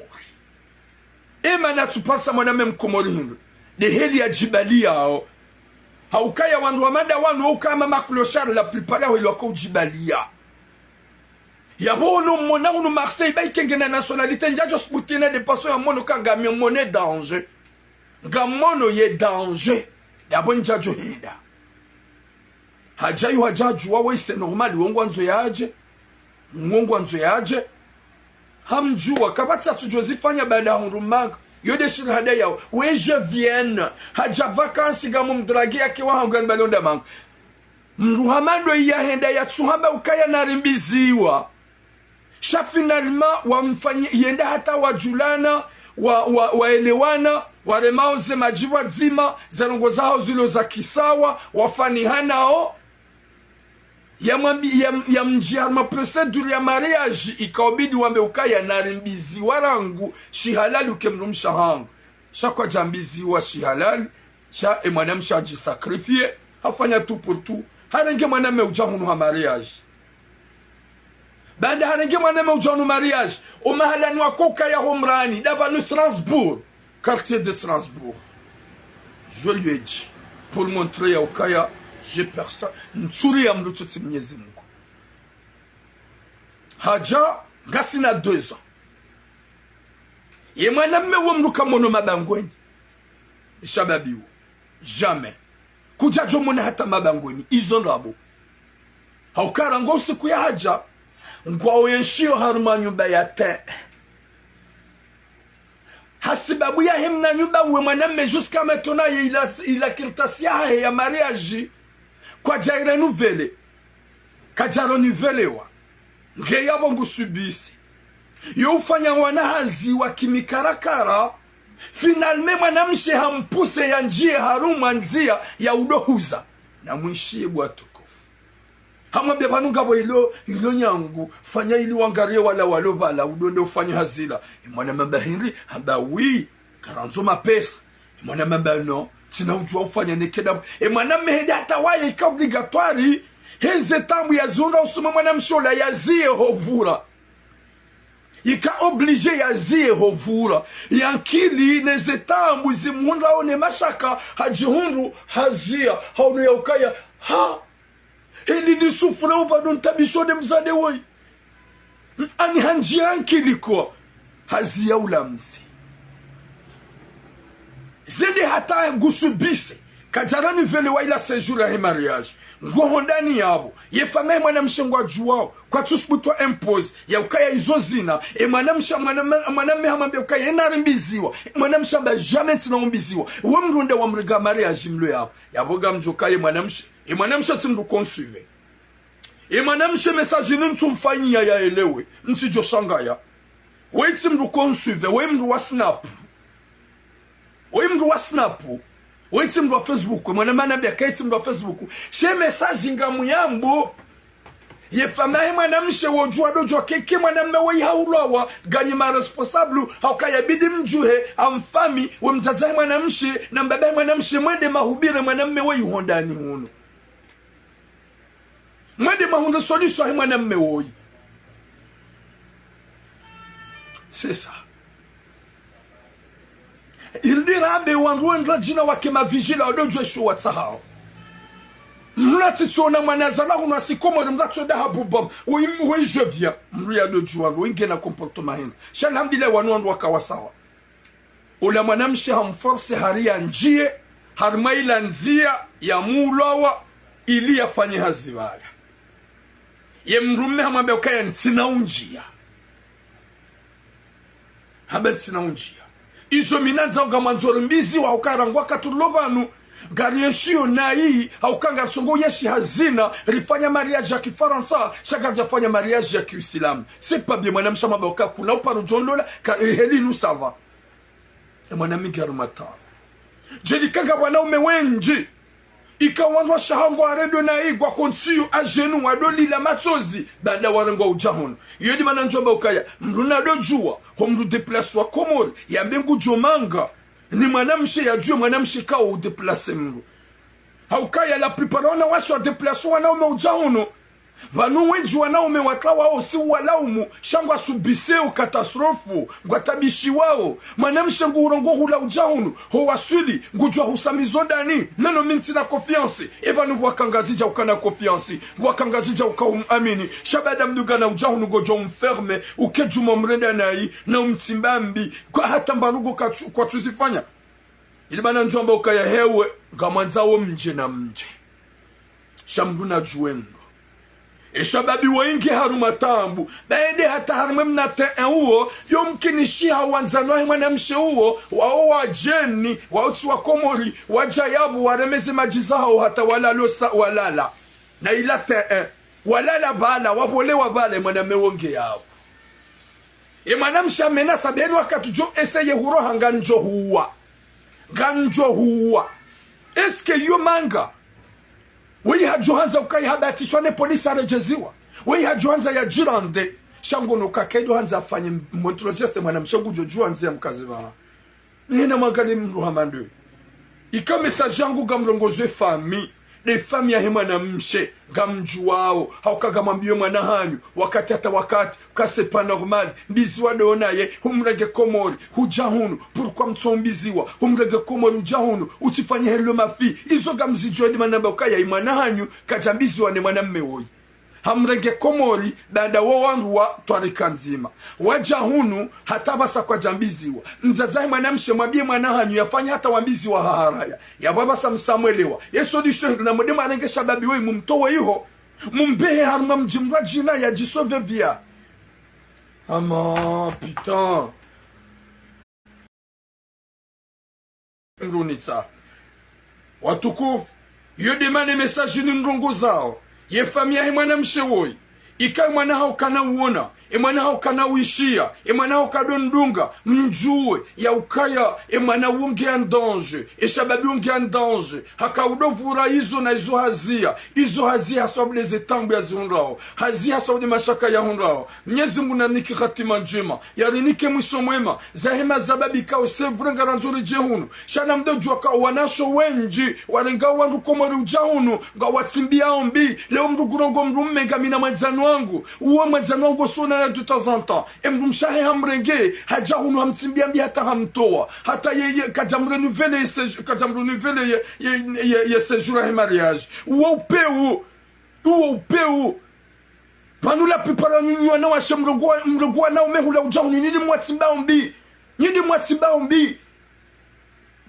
Ema natupasa mwana mme mkomori hindu. De heli ya jibalia hao. Haukaya wandu wa mada wanu ukama makloshar la plupart ya wako ujibalia. Yabo no mona unu Marseille ba ikenge na nationalité njajo sputine de paso ya mono ka gamio monnaie danger. Gamono ye danger. Yabo njajo hida. Hajayu hajaju wawe c'est normal wongwanzo yaje. Ngongwanzo yaje. Hamjua kabatsa tujozifanya baada ya hurumanga. Yode shirhada yao. We je vienne. Haja vakansi gamu mdragi yaki wahangan balonda mang. Mruhamando iya henda ya tsuhamba ukaya narimbiziwa. Sha finalement wamfanyi yenda hata wajulana waelewana waremao ze majiwa zima zanongo zao zilo za kisawa wafanihanao ya mjiarma procedure ya mariage ikaobidi wambe ukaya narimbizi warangu shihalali ukemrumsha hangu shakwa jambizi wa shihalali cha mwanamsha ajisakrifie hafanya tu pour tout harenge mwaname ujahunu ha mariage banda harenge mwaname ujahunu mariage o mahalani wakoka ya homrani d'abanu Strasbourg, quartier de Strasbourg. Je lui ai dit pour le montrer ya ukaya j'ai personne nsuri ya mlututi Mwenyezi Mungu haja gasina 2 ans ye mwaname wo mluka mono mabangweni shababiwo jamais kujajo mwana hata mabangweni izo ndabo haukara ngo siku ya haja ngwao yenshio haruma nyumba ya te hasibabu ya himna nyumba uwe mwaname jusqu'à maintenant il a kirtasia ya mariage kwa jaire nouvelle kajaro nouvelle wa ngeya bongo subisi yo ufanya wanahazi wa kimikarakara finalement mwanamshe hampuse ya njie haruma nzia ya udohuza na mwishie bwa tukufu hamwambia vanungabo ilo nyangu fanya ili wangarie wala walovala udonde ufanya hazila mwana mambahiri hamba wi karanzo mapesa mwana mamba no tina ujua ufanya nekeda mwana mehedi hata waye ika obligatoire heze tambu ya zunda usuma mwana mshola ya zie hovura ika oblige ya zie hovura yankili nezetambu zimunda one mashaka hajihundu hazia haunu ya ukaya ha hili ni sufura ubadon tabishode mzade woi ani hanji yankili kwa hazia ulamzi zede hata gusubise kajarani vele wa ila séjour ya mariage ngohondani yabo ye fame mwana mshengwa juwao kwa tusbutwa impose ya ukaya izozina mwana hamambia ukaya enarimbiziwa mwana mshamba jamais tinaombiziwa we mrunde wa mriga mariage mlo yabo yaboga mjokaye mwana msha timdu consuve mwana msha message ni mtumfanyia ya elewe mtijo shangaya we timdu consuve we mru wa snap wait mwa Facebook mwana mana bia kaiti mwa Facebook she message ngamu yambo ye famaye mwana mshe wojua dojo keke mwana mwe haulawa ganyi ma responsable haukaya bidi mjuhe amfami we mzazaye mwana mshe na mbabaye mwana mshe mwende mahubire mwana mwe hondani huno mwende mahunda solution mwana mwe woi c'est ça. Il dira be wangwendla jina wake mavigila odojwe shuwa tsahao mlati tsona manazala kuna sikomo mlati da habubam oui je viens mria dojwa ngena comportement hina shalhamdillah wanu wakawasawa ula mwanamshi hamforce haria njie harmaila nzia ya mulawa ili yafanye hazibala ye mrume hamwambia ukaya ntina unjia habe ntina unjia izo minanza ugamanzoro mbizi wa ukarangwa katulobanu garieshio na hii haukanga tsongo yeshi hazina rifanya mariage ya kifaransa shaka jafanya mariage ya kiislamu c'est pas bien mwana mshama boka kuna uparo jondola ka heli nous ça va e mwana migarumata jeli kanga bwana umewenji ikawandwa shahango aredo na hii kwa konsiyo ajenu wadoli la matsozi banda warangwa ujahon yodi mana njomba ukaya mruna dojua homru deplace wa komori ya bengu jomanga ni mwanamshe ya jua mwanamshe kao udeplace mru haukaya la priparona washo wa deplace wanaume ujahono vanu wenji wanaume watlawa o si walaumu shangwa subiseo katastrofu ngwatabishi wao mwanamshe ngurongo hula ujahono ho wasuli ngujwa husamizodani neno minti na confiance ebanu wakangazija ukana confiance wakangazija ukaumamini shabada mdugana ujahono gojo umferme ukejuma mrenda nai na umtimbambi kwa hata mbarugo kwa tuzifanya ilibana njomba ukaya hewe ngamanzawo mje na mje shamduna juendo eshababi wengi haruma tambu baende hata haruma mnate uo yomkinishi hawanzano mwanamshe uo wao wajeni wautu wa komori wajayabu waremeze majizao hata walala na ilate walala bala wabolewa bale mwaname wonge yao mwanamshe amena sabeni wakati jo eseye huroha ganjo huwa eske yo manga wei hajuhanza ukai habatishwa ne polisi arejeziwa wei hajuhanza ya jirande shangono kakedo hanza afanye montrojeste mwana mshangu jojuhanza ya mkazi wa nina mwangali mruhamandu ika message yangu gamrongoze fami de fami ya mwana mshe gamjuao haukagamwambie mwana hanyu wakati hata wakati kasepa normal mbiziwa donaye humrege komori hujahunu pourquoi mtsombiziwa humrege komori hujahunu utifanye helo mafi izo gamzijwe de manamba ukaya mwana hanyu kajambiziwa ne mwana mmeoi hamrege komori banda wawanruwa twarika nzima wajahunu hata basa kwa jambiziwa mzazahi mwanamshe mwambie mwana hanyu yafanya hata wambiziwa haharaya yababasa msamwelewa yeso disho na modema arenge shababi we mumtowe iho mumbehe harma mjimra jina ya jisove via ama putain ngunitsa watukufu yodemane message ni mrongo zao ye famia he mwanamshe woi ika mwana hao kana uona mwana hao kana uishia mwana hao kadondunga mjue ya ukaya mwana wonge en danger shababi wonge en danger haka udovura hizo na hizo hazia sababu les etambu ya zunrao hazia sababu mashaka ya hunrao Mwenyezi Mungu naniki khatima njema yarinike mwiso mwema zahema zababi kao sevre ngaranzuri jehunu shana mdojua ka wanasho wenji warenga wangu komori ujahunu nga watimbia ombi leo mrugurongo mrumme gamina mwenzanu wangu uwe mwenzanu wangu sona de temps en temps mrumshahe hamrenge hajahunu hamtimbia mbi hata hamtoa hata ye kajam renouveler ye séjour et mariage uwe upeu panu la plupart nyinyi wana washe mrugua na umehula ujahunu nidi mwatimbao mbi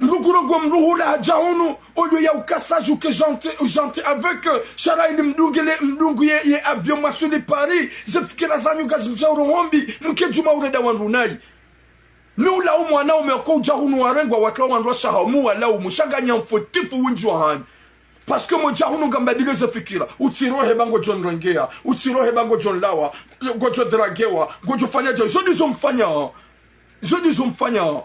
mrugurongo mruhula hajahunu au ya ukassage ou que j'ente avec shara ili mdungu ye avion masu de Paris zefikira zanyu gazinjauro hombi mkejuma ureda wanrunai nula umwana umeko ujahunu warengwa watla wanrwa shahamu wala umushaganya mfotifu winjwa hanyu parce que mo jahunu gambadile zefikira utirohe bango John Rengea utirohe bango John Lawa gojo dragewa gojo fanya jo zodi zomfanya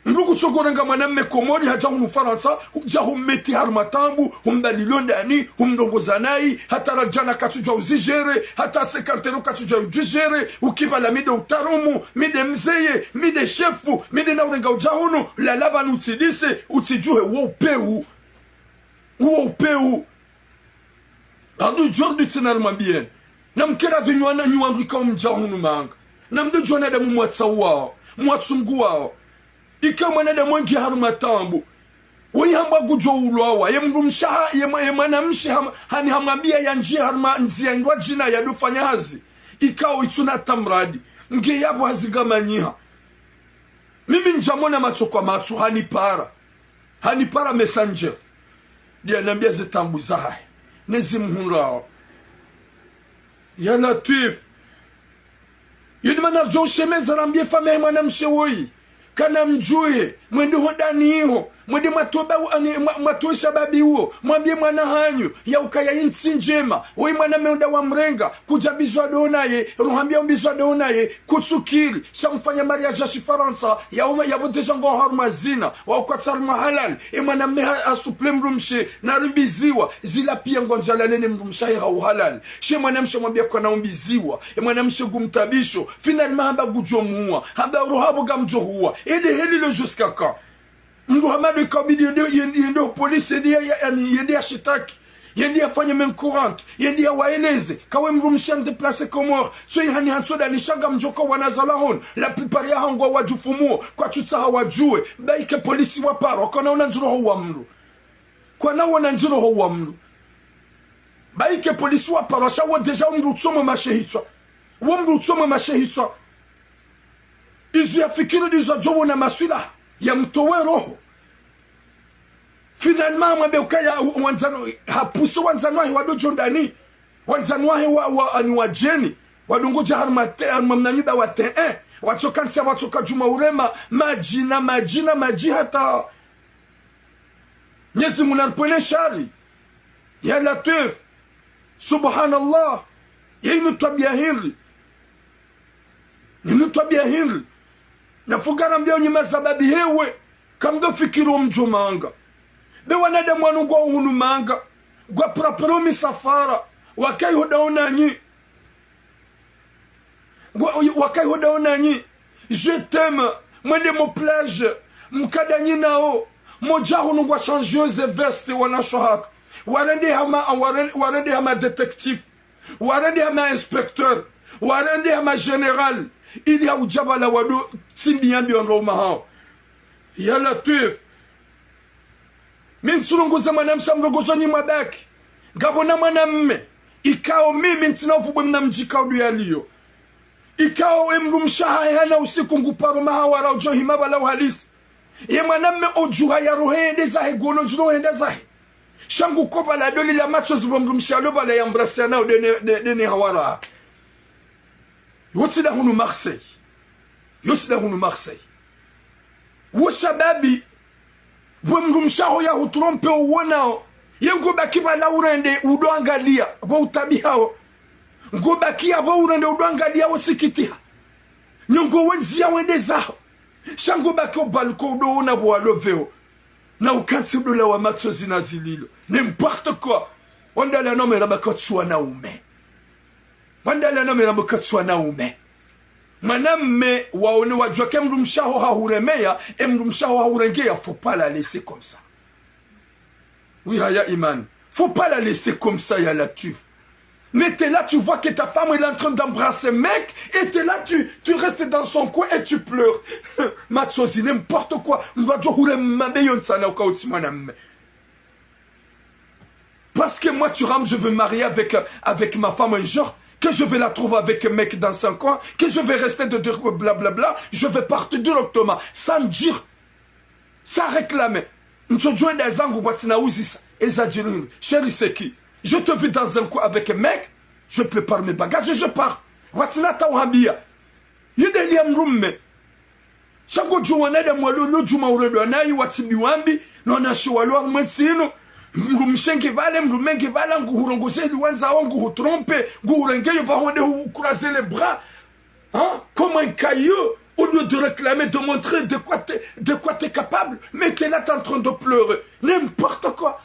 Mrugu chogorenga mwanamme komori haja Faransa huja hummeti harumatambu humbalilondani humdongozanai hata rajana katujwa uzijere hata sekartero katujwa ujijere ukiva la mide utarumu mide mzeye mide shefu mide naurenga ujahunu la lava nutidise utijuhe uo upeu adu jordi tinarma bien namkera vinywana nyuandika umjahunu manga namde jwana da mumwatsa wao mwatsungu wao ika mwanada mwangi harumatambu wei hamba gujo ulwawa ye mrumshaha ye mwanamshi hani hamwambia ya njia haruma nzia indwa jina ya dufanya hazi ikao ituna tamradi nge yabo hazigamanyiha mimi njamona macho kwa macho hanipara messenger dia nambia zetambu zahay nezi mhunrao ya Latif yudimana jo shemeza nambia fame mwanamshi woi kana mjue mwende hodani hiyo mwende matosha babi huo mwambie mwana hanyu ya ukaya insi njema wei mwana meunda wa mrenga kujabizwa donaye ruhambia umbizwa donaye kutsukiri shamfanya mariage ya Faransa ya boteja ngo harmazina wa ukwatsar mahalal mwana meha asuple mrumshe na rimbiziwa zila pia ngonjala nene mrumsha ya halal she mwana mshe mwambia kwa naumbiziwa mwana mshe gumtabisho finalement hamba gujomuwa hamba ruhabo gamjohuwa ede heli le jusqu'à quand Mdu hamadu kabidi yende polisi yende ya shitaki yende ya fanye men courante yende ya waeleze kawe mrumshan deplace komor so hani hansoda ni shanga mjoko wanazalahon la plupart ya hango wajufumuo kwa tutsaha wajue baike polisi waparo kwa naona nzuro huwa mru kwa naona nzuro huwa mru baike polisi waparo shawo deja mru tsomo mashehitwa izu ya fikiru dizo jowo na maswila ya mtowe roho finalement mwambe ukaya wanzano hapuso wanzano wahi wadojo ndani wanzano wahi ani wajeni wadungoja harmamnanyida wa T1 watsokansia watsoka juma urema maji hata Mwenyezi Mungu anapone shari ya Latif subhanallah ya inu tabia hili nafugara mbia nyima sababi hewe kamdo fikiro mjomanga be wanada mwanu gwa uhunu manga gwa prapero misafara wakai hoda onanyi je t'aime mwende mo plage mkadanyi nao mojahu nungwa changeuse veste wanashohaka warende hama détective warende hama inspecteur warende hama général ili haujabala wado sindi yambi onroma hao ya Latif minsulunguza mwanamsha mrogozoni mwabaki ngabona mwanamme ikao mimi ntinavubwe mnamjika udu yaliyo ikao emrumshaha hana usiku nguparo mahawara ujohima bala uhalisi ye mwanamme ojuha ya rohende zahe gono jurohende zahe shangu koba la doli la macho zubomrumshalo bala ya mbrasiana dene hawara yotida hunu Marseille wo shababi bwemrumshaho ya hutrompe uwonao yengo baki bala urende udoangalia bo utabiao ngo baki abo urende udoangalia wosikitiha nyongo wenzi ya wende zao shango baki obalko udoona bo aloveo na ukansi dola wa matso zinazililo n'importe quoi wanda la nome la bakotsuwa na ume Maname waone wajua ke mrumshaho hahuremea mrumshaho hahurengea, faut pas la laisser comme ça. Oui, Haya Iman, faut pas la laisser comme ça, ya Latif. Mais t'es là, tu vois que ta femme est en train d'embrasser mec, et t'es là, tu restes dans son coin et tu pleures. Matsozi, n'importe quoi. Parce que moi, tu rames, je veux marier avec ma femme un jour, que je vais la trouver avec un mec dans son coin, que je vais rester de dire blablabla, je vais partir directement, sans dire, sans réclamer. Chérie, c'est qui? Je te vis dans un coin avec un mec, je prépare mes bagages et je pars. Watina tawambia. Yudeli amrumme. Chango juwana de mwalo lo juma uredo anayi watibi wambi, nona shiwalo amwetsino. Mrumshengi vale, mrumengi vale, nguhurongose liwanza wangu hutrompe, nguhurengeyo bahonde hukuraser les bras. Hein? Comme un caillou, au lieu de réclamer, de montrer de quoi t'es capable, mais qu'elle est en train de pleurer. N'importe quoi.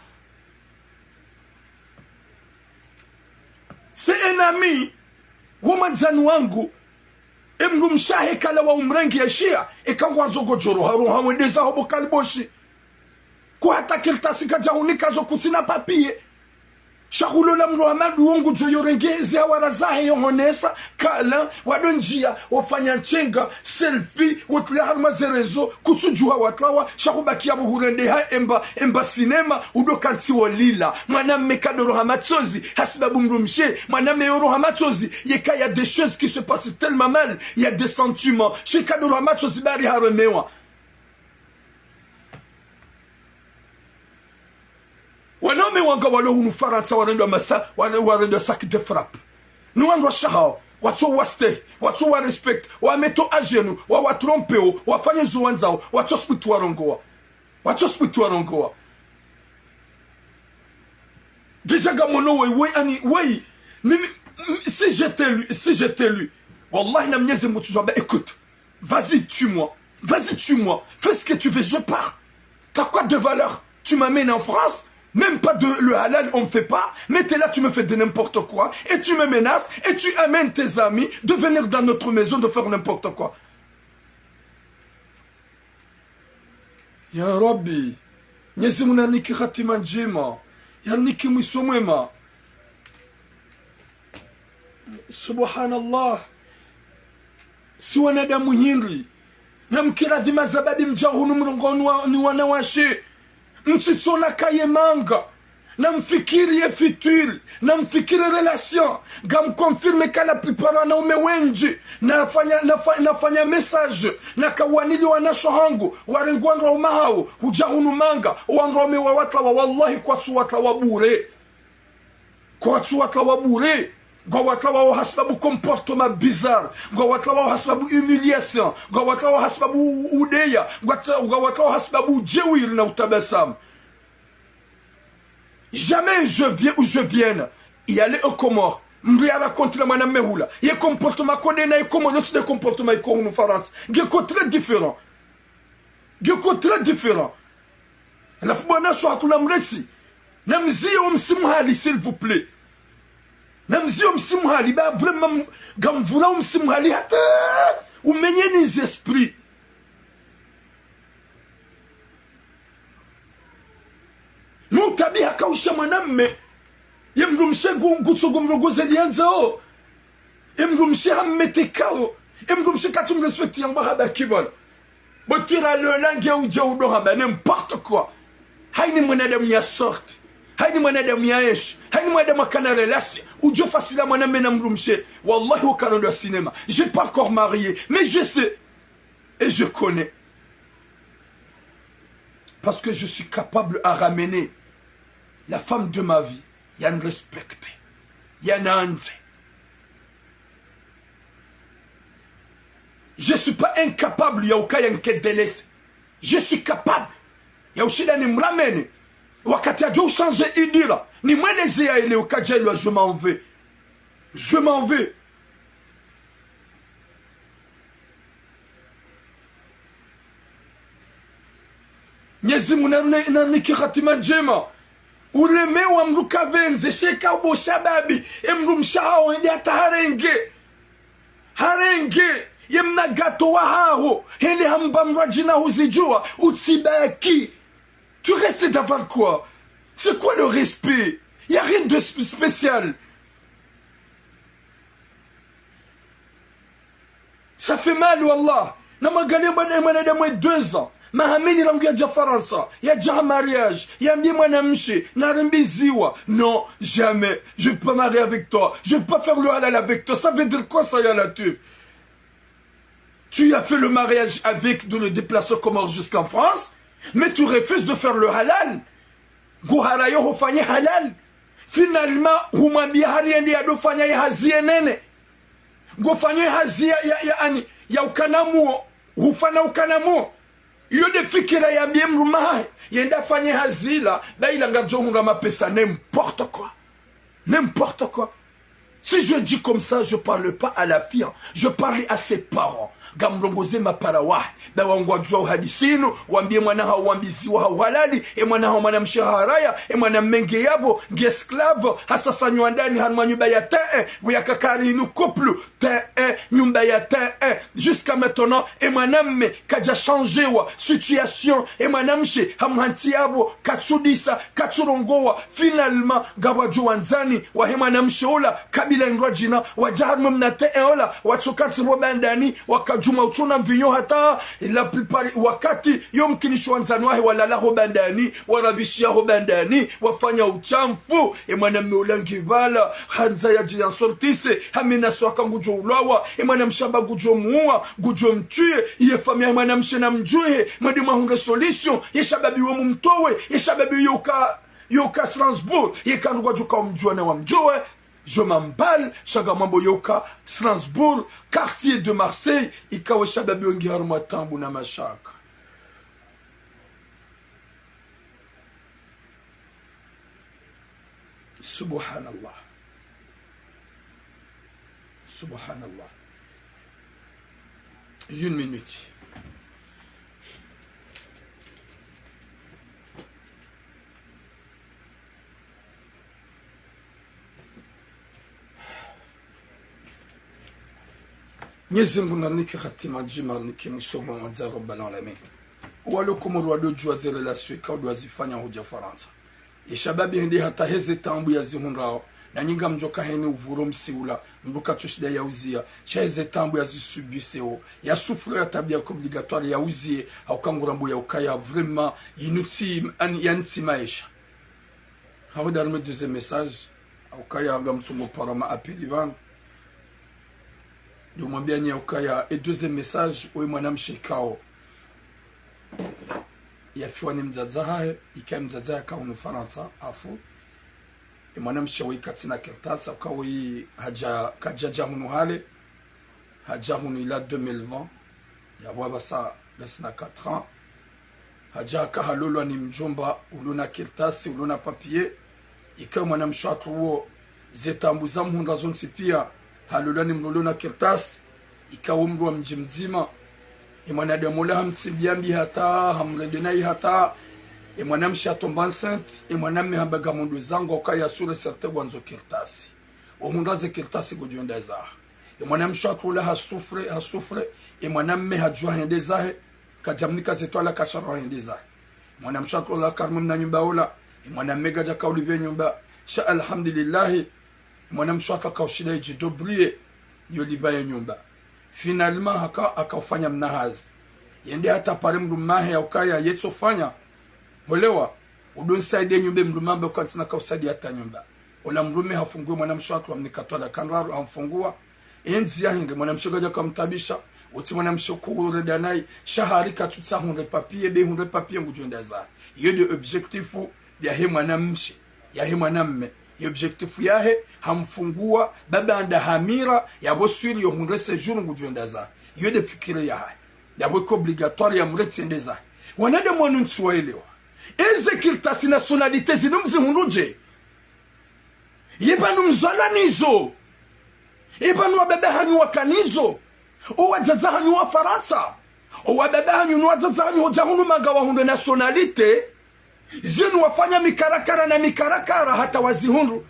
C'est un ami. Womanzani wangu. Emrumshahe kala wa umrengi ya shia. Ekangwa nzogo joro haru hawendeza hobo kaliboshi. Kwa hata kiltasika jaunika zo kutina papie. Shakulo la mruhamadu wongu joyorengezi ya warazahe yohonesa. Kala wadonjia wafanya nchenga selfie wotlia harma zerezo kutujuha watlawa shakubaki ya buhurendeha emba sinema udokanti walila mwaname kadoro hamatsozi hasibabu mrumshe mwaname yoro hamatsozi yeka ya des choses qui se passent tellement mal il y a des sentiments chez kadoro hamatsozi bari haremewa wanaume wanga walo hunu faransa warendo masa warendo sac de frappe nous wango shahao watu waste watu wa respect wa meto agenu wa watrompeo wafanye zuwanzao watu spitu warongoa déjà gamono oui si j'étais lui wallahi na mnyeze mtu jamba écoute vas-y tue-moi fais ce que tu veux je pars t'as quoi de valeur tu m'amènes en France. Même pas de le halal, on ne fait pas. Mais t'es là, tu me fais de n'importe quoi. Et tu me menaces. Et tu amènes tes amis de venir dans notre maison de faire n'importe quoi. Ya Rabbi. Nyezi muna niki khatima njema. Ya niki mwisomwema. Subhanallah. Si wanadamu hili. Na mkiradhi mazabadi mjahunu mrongonu ni wanawashe. Mtitsona kaye manga na mfikiri ye futur na mfikiri relation gam confirme kala plupart wanaume wengi nafanya message na kawanili wanasho hangu warengwandwa umahau hujahunu manga wangome wa watlawa wallahi kwa tu watlawa bure Gwa watlawa hasbabu comportement bizarre. Gwa watlawa hasbabu humiliation. Gwa watlawa hasbabu udeya. Gwa watlawa hasbabu jewir na utabasam. Jamais je viens où je vienne. Y aller au Comore. M'ria raconte la mana mehula. Y'a comportement kodé na y'a comment y'a des comportements y'a nous France. Y'a très différent. La fumana soit tout l'amreti. Namzi msimhali s'il vous plaît. Namzio msimhali ba vraiment gamvula msimhali hata umenye ni esprit kausha mwanamme yemrumshe gutsugo lianzao yemrumshe hammetekao yemrumshe katum respecti yamba haba kibon botira le langue ou jaudo haba n'importe quoi haini mwanadamu ya sorte haini mwanadamu ya esh haini mwanadamu kana relation ou Dieu facile mwanamme na mrumshe wallahi au canon de cinéma j'ai pas encore marié mais je sais et je connais parce que je suis capable à ramener la femme de ma vie yan respecté yan ande. Je suis pas incapable ya ukaya nkedelese. Je suis capable ya ushida ni mramene wakati ajo changer idira ni mweleze ya ile ukajelwa je m'en vais. Je m'en vais. Nyezi munane inaniki khatima njema. Uleme wa mruka venze sheka ubo shababi emru mshao ndi hata harenge yemna gato wa hao hele hamba mrajina huzijua utsibaki. Tu restes devant quoi? C'est quoi le respect? Y a rien de spécial. Ça fait mal wallah. Namagale mwanadamu 2 ans. Mahamini ramgia ja Faransa, ya ja mariage, ya mbi mwanamshi, narimbiziwa. Non, jamais. Je ne peux pas marier avec toi. Je ne peux pas faire le halal avec toi. Ça veut dire quoi ça, Yalatif? Tu as fait le mariage avec de le déplacer comme jusqu'en France, mais tu refuses de faire le halal. Guharayo hofanye halal. Finalement, humambi haliendi ado fanya ya hazie nene. Gofanye hazia ya ukanamuo. Hufana ukanamuo. Yo de fikira ya biemrumahe yenda fanye hazila baila ngajonga mapesa n'importe quoi. N'importe quoi. Si je dis comme ça, je parle pas à la fille, je parle à ses parents. Gamlongoze maparawa da wangwajua hadisinu wambie mwana hao wambiziwa hao halali mwana hao mwana mshaharaya mwana menge yabo ngesclave hasasa nyuandani hanwa nyumba ya tain wiyakakari inu couple tain nyumba ya tain jusqu'à maintenant mwana mme kaja changer wa situation mwana mshe hamhanti yabo katsudisa katsurongowa finalement gabwajua nzani wa mwana mshe ola kabila ngwajina wajaharmu mna tain ola watsukatsi wabandani juma utuna mvinyo hata la plupart wakati yomkinisho wanzani wahe walala ho bandani warabishia ho bandani wafanya uchamfu mwana meulangi vala hanza ya jian sortise hamina swaka ngujo ulawa mwana mshamba ngujo muua ngujo mtue ye famia mwana mshena mjue mwadi mahunge solution ye shababi wa mumtowe ye shababi yoka Strasbourg ye kanugwa juka mjue na wamjue. Je m'emballe, chaga mambo yoka, Strasbourg, quartier de Marseille, ikawe shababi ongi harmatambu na mashaka. Subhanallah. Subhanallah. 1 minute. Mwenyezi Mungu naniki khatima jima niki msomo mwanza rabbana alamin. Walo kumurwa doju za relation ka udwazifanya hoja Faransa. Ishababi ndi hata heze tambu ya zihunrao na nyinga mjoka heni uvuro msiula mbuka tushida ya uzia cheze tambu ya zisubiseo ya souffle ya tabia obligatoire ya uzie au kangurambo ya ukaya vraiment inuti yanti maisha. Hawo darme deuxième message au kaya ngamtsumo parama apelivan. De mwambia nyauka et deuxième message oe mwanamshe kao ya fiwani mzazaha ika mzazaha kao no Faransa afu mwanamshe oe katina kertasa kao oe kajaja hunu hale haja hunu ila 2020 ya waba sa lesna 4 ans haja kaha lolo ni mjomba uluna kertasi uluna papier ika mwanamshe watu zetambuza mhunda zonsi pia halulani mlolona kertas ikawumrwa mji mzima mwanadamu la hamsibiambi hata hamrendenai hata mwanamshi atomba enceinte mwanamme hambaga mundu zangu okaya sura serte gwanzo kertasi ohundaze kertasi gojonda za mwanamshi akula hasufre mwanamme hajua hende zahe kajamnika zetwala kashara hende zahe mwanamshi akula karmu na nyumba ola mwana mega jaka ulivye nyumba sha alhamdulillah mwana mshaka kaushida jidobrie yoliba ya nyumba finalement haka akafanya mnahazi yende hata pale mrumahe ukaya yetso fanya olewa udon side nyumba mrumambe ukatina kausadi hata nyumba ola mrume hafungue mwana mshaka amnikatwala kanraru amfungua enzi yahinge mwana mshaka jaka mtabisha uti mwana mshoko redanai shahari katutsa hunde papier ngujenda za iyo de objectifu ya he mwana mshe ya he mwana mme objectifu yahe hamfungua baba anda hamira ya bosuri yo hunde séjour ngujenda za iyo de fikire yahe ya boko obligatoire ya mretsendeza wanade mwanu ntsuwaelewa ezekiltasi nationalité zinumzi hunuje yebanu mzalanizo yebanu wababa hanyu wakanizo owazaza hanyu wa Faransa owababa hanyu wazaza hanyu hojahunu magawa hunde nationalité zinu wafanya mikarakara na mikarakara hata wazihundu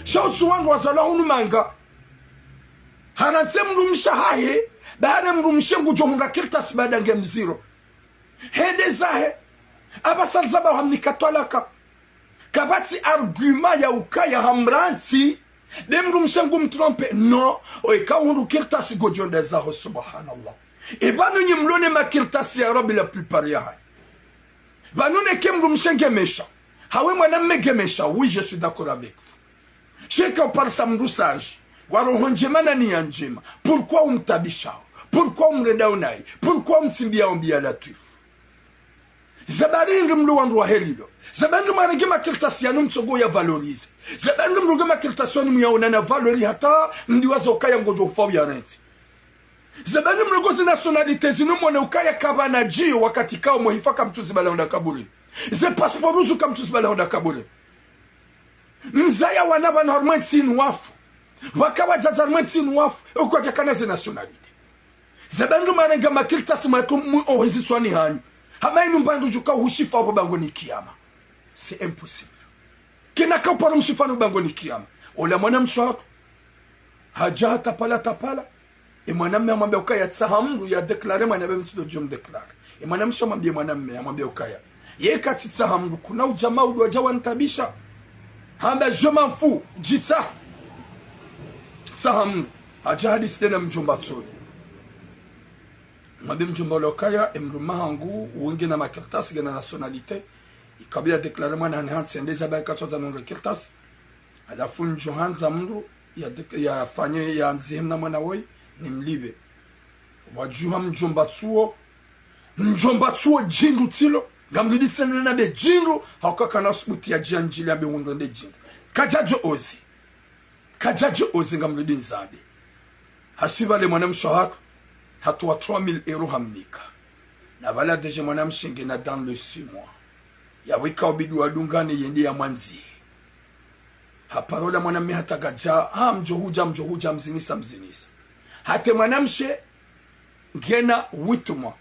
shausu wangu wazala hunu manga hanatse mrumsha hahe baada mrumshe ngujohunda kiltas baada nge mziro hende zahe abasalzaba hamnikatwalaka kabati argument ya ukaya hamranti demrumshe ngumtrompe non oika hundu kiltas gojonda zaho subhanallah ebanu nyimlone makiltas ya rabbi la plupart ya hai vanune kemrumshe ngemesha hawe mwanamme ngemesha oui je suis d'accord avec vous cheka uparsa mndu sage warohonjemana ni yanjema pourquoi umtabishao pourquoi umreda unai pourquoi umtimbia ombia latifu zabaringi mlu wandu wa helido zabaringi marigi makiltasi yanu mtsogo ya valorize zabaringi mluge makiltasi yanu myaona na valori hata mdiwaza ukaya mgojo ufawu ya renti zabaringi mlugozi nationalite zinu mwone ukaya kabana jio wakati kao mohifaka mtuzi bala onda kaburi ze pasporuju ka mtuzi bala onda kaburi mzaya wanaba normal tinu wafu wakawa jazarman tinu wafu ukwa jakana ze nationalite zabaringi marenga makiltasi matu ohiziswani hanyu hama inu mbandu juka hushifa wapo bango ni kiyama c'est impossible kena kauparo mshifa bango ni kiyama ola mwana mshwako haja tapala e mwanamme amwambia ukaya tsahamru ya deklare mwanabe msido jom deklare e mwanamme amwambia mwanamme amwambia ukaya ye kati tsahamru kuna ujamaa udwa jawa ntabisha hamba je m'en fous jitsa tsahamru haja hadisi tena mjomba tsoi mwambia mjomba ukaya emruma hangu uingi na makirtasi gana nationalité ikabila deklare mwana hansi endeza baya katsoza nongo kirtasi alafu njohanza mru ya fanye ya nzihemna mwana woi ni mlibe wajuha mjomba tsuo jindu tilo gamlidi tsende na be jindu haukaka na subuti ya janjili ya be wundande jindu kajajo ozi gamlidi nzabe hasiba le mwana mshahatu hatuwa 3000 € hamnika na bala deje mwana mshinge na dans le 6 mois ya wika obidu wadungane yende ya mwanzi haparola mwana mehata gaja mjohuja mzinisa hate mwanamshe ngena 8 mois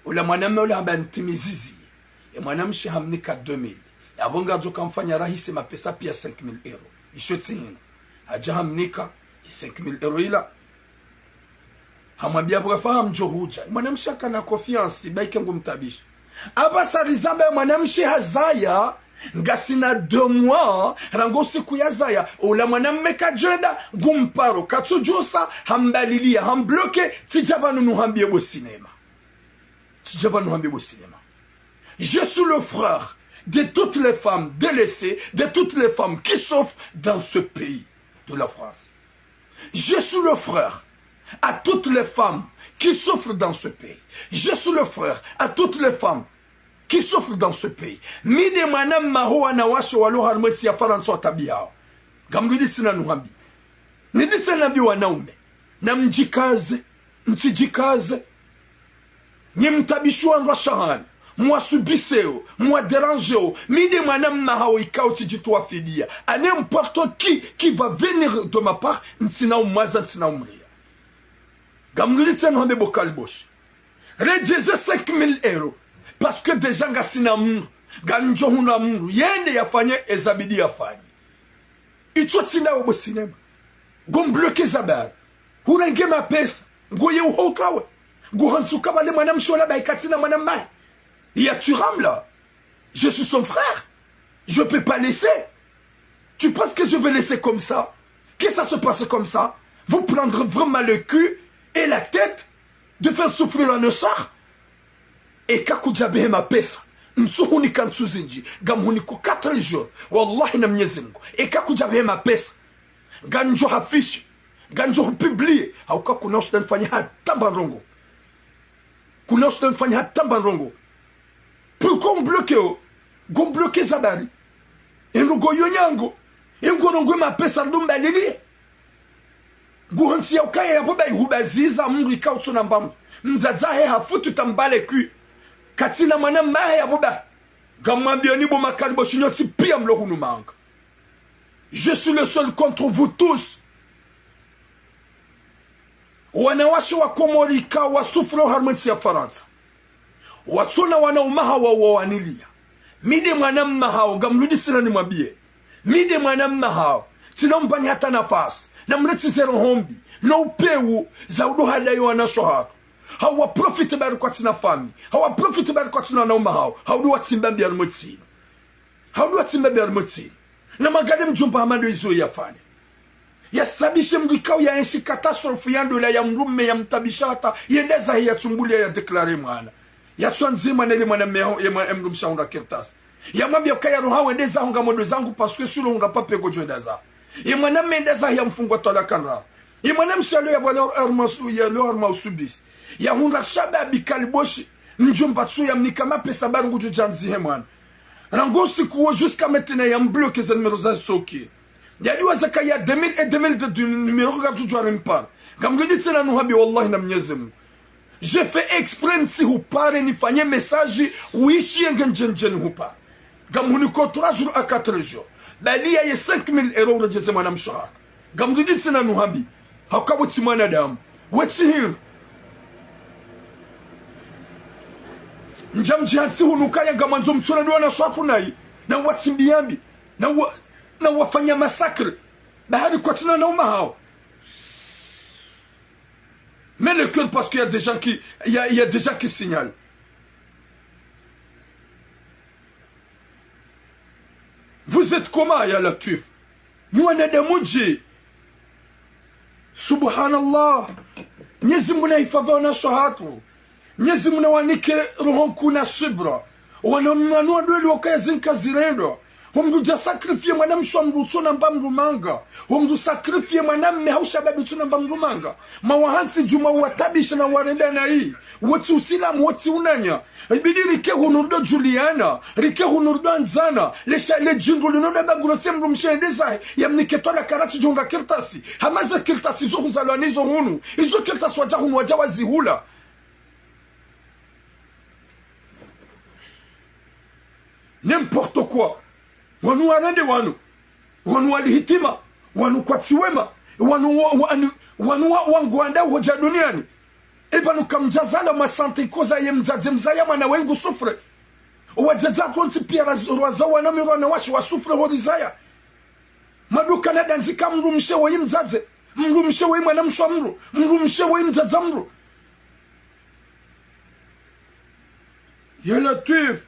ula mwanamme ula hamba ntimizizi e mwanamshe hamnika 2000 ya bonga joka mfanya rahisi mapesa pia 5000 €. Ishoti hindu haja hamnika 5000 € ila hamwambia bwafahamu njohuja mwanamshe kana confiance baike ngumtabisha aba sarizamba mwanamshe hazaya ngasina 2 mois rango siku ya zaya ula mwanamme kajenda gumparo katsujusa hambalilia hambloke tijabanu nuhambie bo cinéma je suis le frère de toutes les femmes délaissées, de toutes les femmes qui souffrent dans ce pays de la France. Je suis le frère à toutes les femmes qui souffrent dans ce pays. Je suis le frère à toutes les femmes qui souffrent dans ce pays. Mide manam mahoa na washo walo harmeti ya faranso tabiao. Gamrudi tina nuhambi. Nidi tina bi wanaume. Na mjikaze, mtijikaze. Nye mtabishwa ngwa shahani. Mwa subiseo, mwa derangeo. Mide manam mahao ikao tijituwa fidia. A n'importe qui va venir de ma part, ntina umaza, ntina umria. Gamrudi tina nuhambi bokalbosh. Rejeze 5000 €. Parce que des gens gasina mungu, ganjohuna mungu, yende yafanye ezabidi yafanye. Itsotina obo cinema. Gombloke zabar. Hurenge mapesa. Goye uhoklawe. Gohansuka bale mwanam shona baikatina mwanam mai. Ya turam là. Je suis son frère. Je peux pas laisser. Tu penses que je vais laisser comme ça? Que ça se passe comme ça? Vous prendrez vraiment le cul et la tête de faire souffrir un sort? Et kakujabe ma pesa. Nsuhuni kansuzinji. Gamhuni ku 4 jours. Wallahi na Mwenyezi Mungu. Et kakujabe ma pesa. Ganjo hafishi. Ganjo publie. Hauka kuna usitanifanya hata mbarongo. Kuna usitanifanya hata mbarongo. Pourquoi on bloque o? Gon bloque zabari. Enugo yonyango. Engorongo ma pesa ndumba lili. Guhansi ya ukaya ya boba ihubaziza mungu ikautu na mbamu. Mzazahe hafutu tambale kui. Katina mana mahe ya boba. Gamambia nibo makalibo shinyoti pia mlohunu manga. Je suis le seul contre vous tous. Wanawashe wa Komorika wasufro harmonisi ya Faransa. Watuna wanaumaha wa wanilia. Mide mwanamma hao gamrudi tina ni mwambie. Mide mwanamma hao tina mpani hata nafasi. Na mleti zero hombi. Na upewu za udohada yu wanashohara. Hawa profite bari kwa tina fami. Hawa profite bari kwa tina wanauma hao. Haudu watimbabi ya rumotino. Haudu watimbabi ya rumotino. Na magade mjumpa hamado izo ya fani. Ya sabishe mrikao ya ensi katastrofe yandola ya mrume ya mtabishata. Yendeza ya tumbulia ya deklare mwana. Ya tuanzima nele mwana meho ya mrumsha hunga kirtas. Ya mabia kaya roha wendeza hunga modo zangu paske sulo hunga pape gojo endeza. Ya mwana mendeza ya mfungwa tola kanra. Ya mwana mshalo ya wale orma usubis. Ya hunga shaba bikaliboshi. Mjumpa tsu ya mnikama pesa baru gojo janzi he mwana. Rangosi kuwa jusqu'à maintenant ya mbloke za numero za soki. Ya diwa zaka ya 2000 et 2002 numero gatu jware mpar. Kamgedi tena nuhabi wallahi na Mwenyezi Mungu. Je fais exprès si hupare nifanye message uishi ngenjenjen hupare. Gamhuni ko 3 jours à 4 jours. Bali ya 5000 € urejeze mwana mshahara. Gamgedi tena nuhabi. Hakabuti mwanadamu. Weti hir. Njam jihansi hunukaya gamanzo mtura duwa na swaku nai. Na watimbiambi. Na wafanya massacre. Bahari kwa tina na umahao. Mais le cœur parce qu'il y a des gens qui... Il y a des gens qui signalent. Vous êtes comment, ya Latif? Nous on a des moudji. Subhanallah. Nyezi muna hifadha na shahatu. Nyezi muna wanike rohonku na subra. Wanamnanua dweli wakaya zinka zirendo. Humdu sacrifier mwanam shwa mrutuna mba mrumanga. Humdu sacrifier mwanam mehaushababi tuna mba mrumanga. Mawahansi juma watabisha na warenda na hii. Wati usilamu wati unanya. Ibidi rike hunurdo Juliana. Rike hunurdo Anzana. Le jingo lunoda bagurote mrumshe endeza. Yamniketola karatu junga kirtasi. Hamaza kirtasi zuhu zalwanizo hunu. Izo kirtasi wajahunu wajawazi hula. N'importe quoi. Wanu wanende wanu walihitima, wanu kwatiwema, wanu wanguanda hoja duniani. Ebanu kamjazala masante koza ye mzaya mwana wengu sufre. Wajaza konti pia raza wanamiru wanawashi wa sufre horizaya. Madu Canada nzika mrumshe wa imzaze. Mrumshe wa imwana mshwa mru. Mrumshe wa imzaza mru. Ya Latif.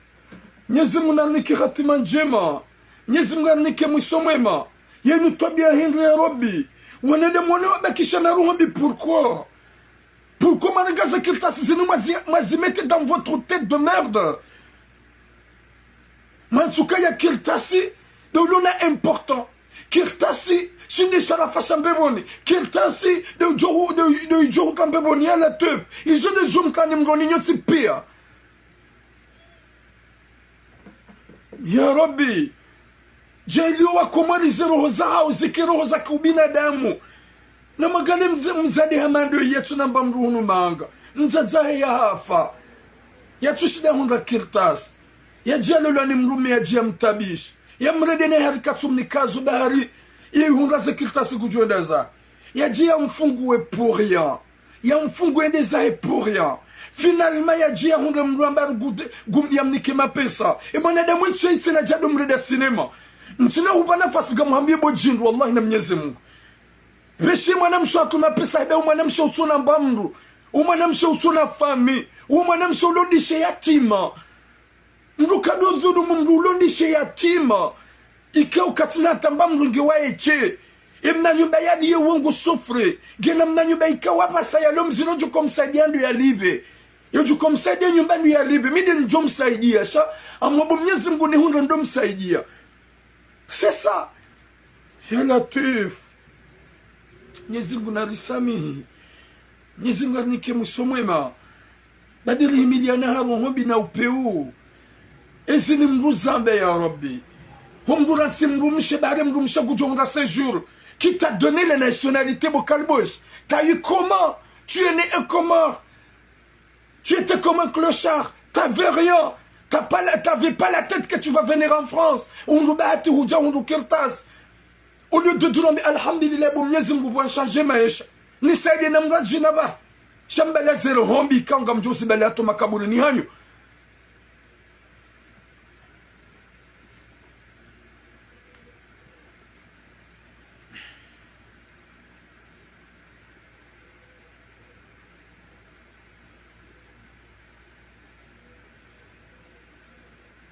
Nyezi munaniki hatima njema. Nyezi munaniki mwisomwema. Yenu tabia hindri ya Rabbi. Wanede mwane wabakisha na ruhambi pourquoi? Pourquoi managaza kirtasi zinu mazimete dans votre tête de merde? Mansuka ya kirtasi de l'ona important. Kirtasi shinde sharafa shambeboni. Kirtasi de joru kambeboni ya la teuf. Ils ont des jom kani mgoni nyoti pia. Ya Rabbi, jailiwa kumaliza roho zao ziki roho za kubinadamu. Na magale mzadi hamando yetu namba mruhunu manga. Mzazahe ya hafa. Ya tushida hunda kirtas. Ya jalula ni mrume ya jia mtabish. Ya mredene harikatum ni kazu bahari. Ya hunda za kirtasi kujuenda za. Ya jia mfunguwe pour rien. Ya mfunguwe dezahe pour rien. Finalement ya jia hunga mruambaru gumya mnike mapesa. Mwanadamu itsu ya itina jadu mreda sinema. Ntina hubana fasi gamuhambie bojindu wallahi na Mwenyezi Mungu. Beshi mwanamsho atuna pesa hebe mwanamsho utuna mbamru. Mwanamsho utuna fami. Mwanamsho ulodishe yatima. mruka do dhulumu mrulondishe yatima ikau katina tamba mrungi wa eche imna nyumba yadi ye wongu sufre gena mna nyumba ikawa pasa ya lo mzino juko msaidia ndu ya libe yo juko msaidia nyumba ndu ya libe mide njo msaidia sha amwabu Mwenyezi Mungu ni hundo ndo msaidia. C'est ça. Ya Latif Mwenyezi Mungu narisamihi Mwenyezi Mungu nike musomwema badiri himiliana haro hobi na upeu ezini mruzambe ya Rabbi Honduranti mrumishe bare mrumishe kujonga séjour qui t'a donné la nationalité Bokalbos. T'as eu comment? Tu es né comment? Tu étais comme un clochard, t'avais rien, t'avais pas la tête que tu vas venir en France. On nous bat, on nous kirtas. Au lieu de dire alhamdulillah bon Mwenyezi Mungu bwa changer maisha. Ni saidi na mraji na ba. Shambala zero hombi kanga mjosi bala to makaburi ni hanyo.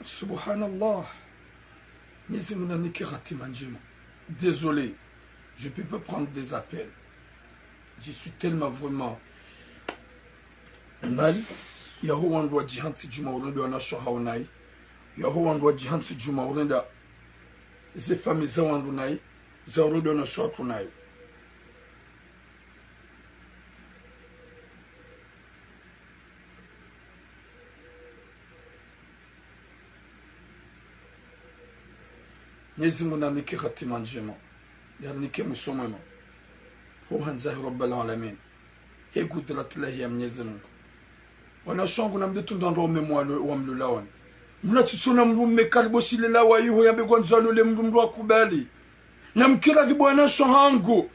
Subhanallah. Désolé, je ne peux pas prendre des appels. Je suis tellement vraiment mal. Yaho wandwa jihansi juma urende wana shohaunai. Yaho wandwa jihansi juma urende ze fami za wandunai. Za urende wana shohaunai. Mwenyezi Mungu anike hatima njema. Yanike musomema. Huhanzahi Rabbal Alamin. He gudratillahi ya Mwenyezi Mungu. Wana shongu na mdetu ndando wa mlulawan. Muna tusona mrume kalboshi lela wa yuho ya begwanzalo le mrumru wa kubali. Na mkira dhibwana shohangu.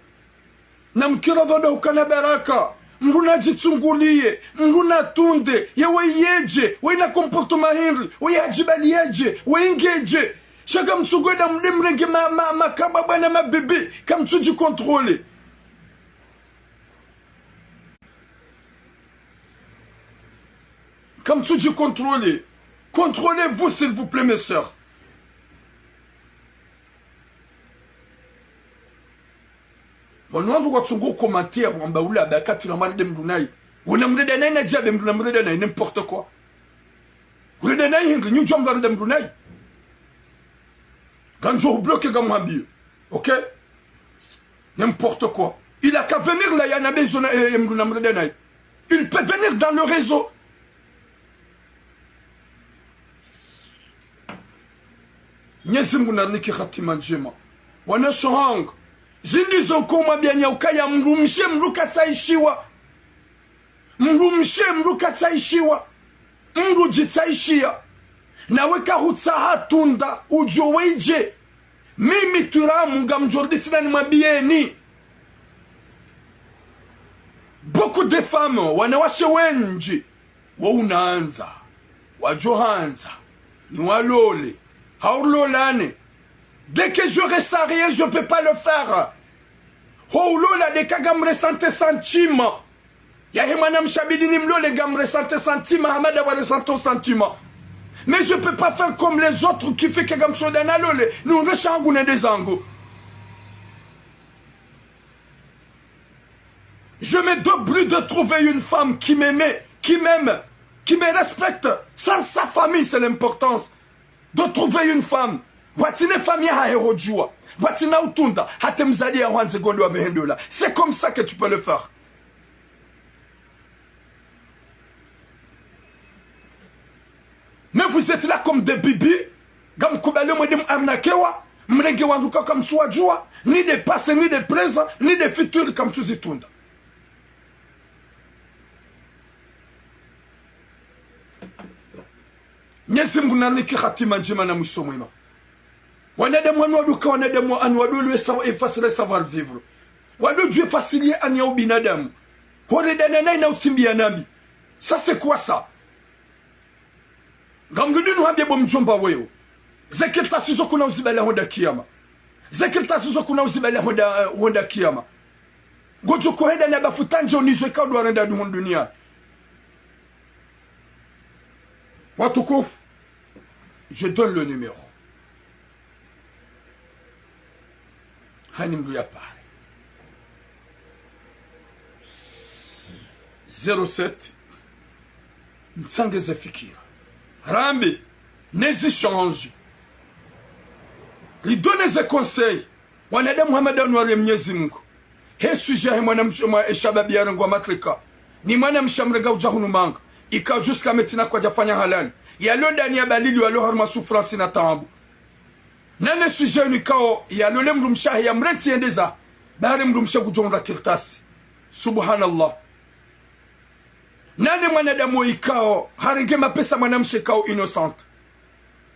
Na mkira dhoda ukana baraka. Mruna jitsungulie. Mruna tunde. Yewe yeje. Wena komporto mahiri. Weye hajibali yeje. Wengeje. Chaka mtsugweda mdemrenge makababa na mabebe comme tu dis contrôler. Comme tu dis contrôler. Contrôlez-vous s'il vous plaît mes sœurs. Bon on doit tsungo commenter amba ula ba katira mal dem dunai. Wona mreda na na jabe mreda na n'importe quoi. Mreda na hingi ñu jombar dem dunai. Quand je bloque comme un billet, ok? N'importe quoi. Il a qu'à venir là, il y en a besoin. Il peut venir dans le réseau. Nyezi muna niki khatima njema. Wana shohang. Zindi zonkoma bianya ukaya mrumshe mruka tsaishiwa. Mrumshe mruka tsaishiwa. Mruji tsaishia. Naweka hutsaha tunda ujoweje mimi turamu ngamjordi tina ni mabieni. Beaucoup de femmes wanawashe wenji wa unaanza wajohanza ni walole haulolane. Dès que j'aurai ça rien je peux pas le faire. Houlola de kagamre sante sentiment ya hemana mshabidi ni mlole gamre sante sentiment hamada wa resento sentiment. Mais je ne peux pas faire comme les autres qui font que comme ça dans la lole. Nous rechangeons des angles. Je me débrouille de trouver une femme qui m'aimait, qui m'aime, qui me respecte. Sans sa famille, c'est l'importance. De trouver une femme. C'est comme ça que tu peux le faire. Mais vous êtes là comme des bibis, comme Koubale Mouedim Arnakewa, Mrenge Wanduka comme Souadjoua, ni des passés, ni des présents, ni des futurs comme Tuzitunda. Nyesi Mgunani ki khatima njema na musomwema. Wana de moi Nouadouka, wana de moi Anouadou, lui effacer le savoir vivre. Wadou Dieu facilier Anya Binadam. Hore Danana na Utsimbi Anabi. Ça c'est quoi ça? Gamgudi nous habie bom jomba weo. Zekil tasizo kuna uzibala honda kiyama. Zekil tasizo kuna uzibala honda kiyama. Gojo kohenda na bafutanje onizwe kadwa renda dunia. Watukufu Je donne le numéro. Hanim Louya parle. 07 Nsangeze Fikira. Rambi, nezi change. Lidone ze conseil. Wanadamu Muhammad wa Mwenyezi Mungu. He sujet mwana eshababi ya ngwa matrika. Ni mwana mshamrega ujahunu manga. Ika jusqu'à maintenant kwa jafanya halal. Yalo ndani ya balili walo harma souffrance na tambu. Nane sujet ni kao yalo le mrumshahi ya mreti endeza. Bari mrumsha kujonga kirtasi. Subhanallah. Nane mwanadamu ikao haringe mapesa mwanamshe kao innocent.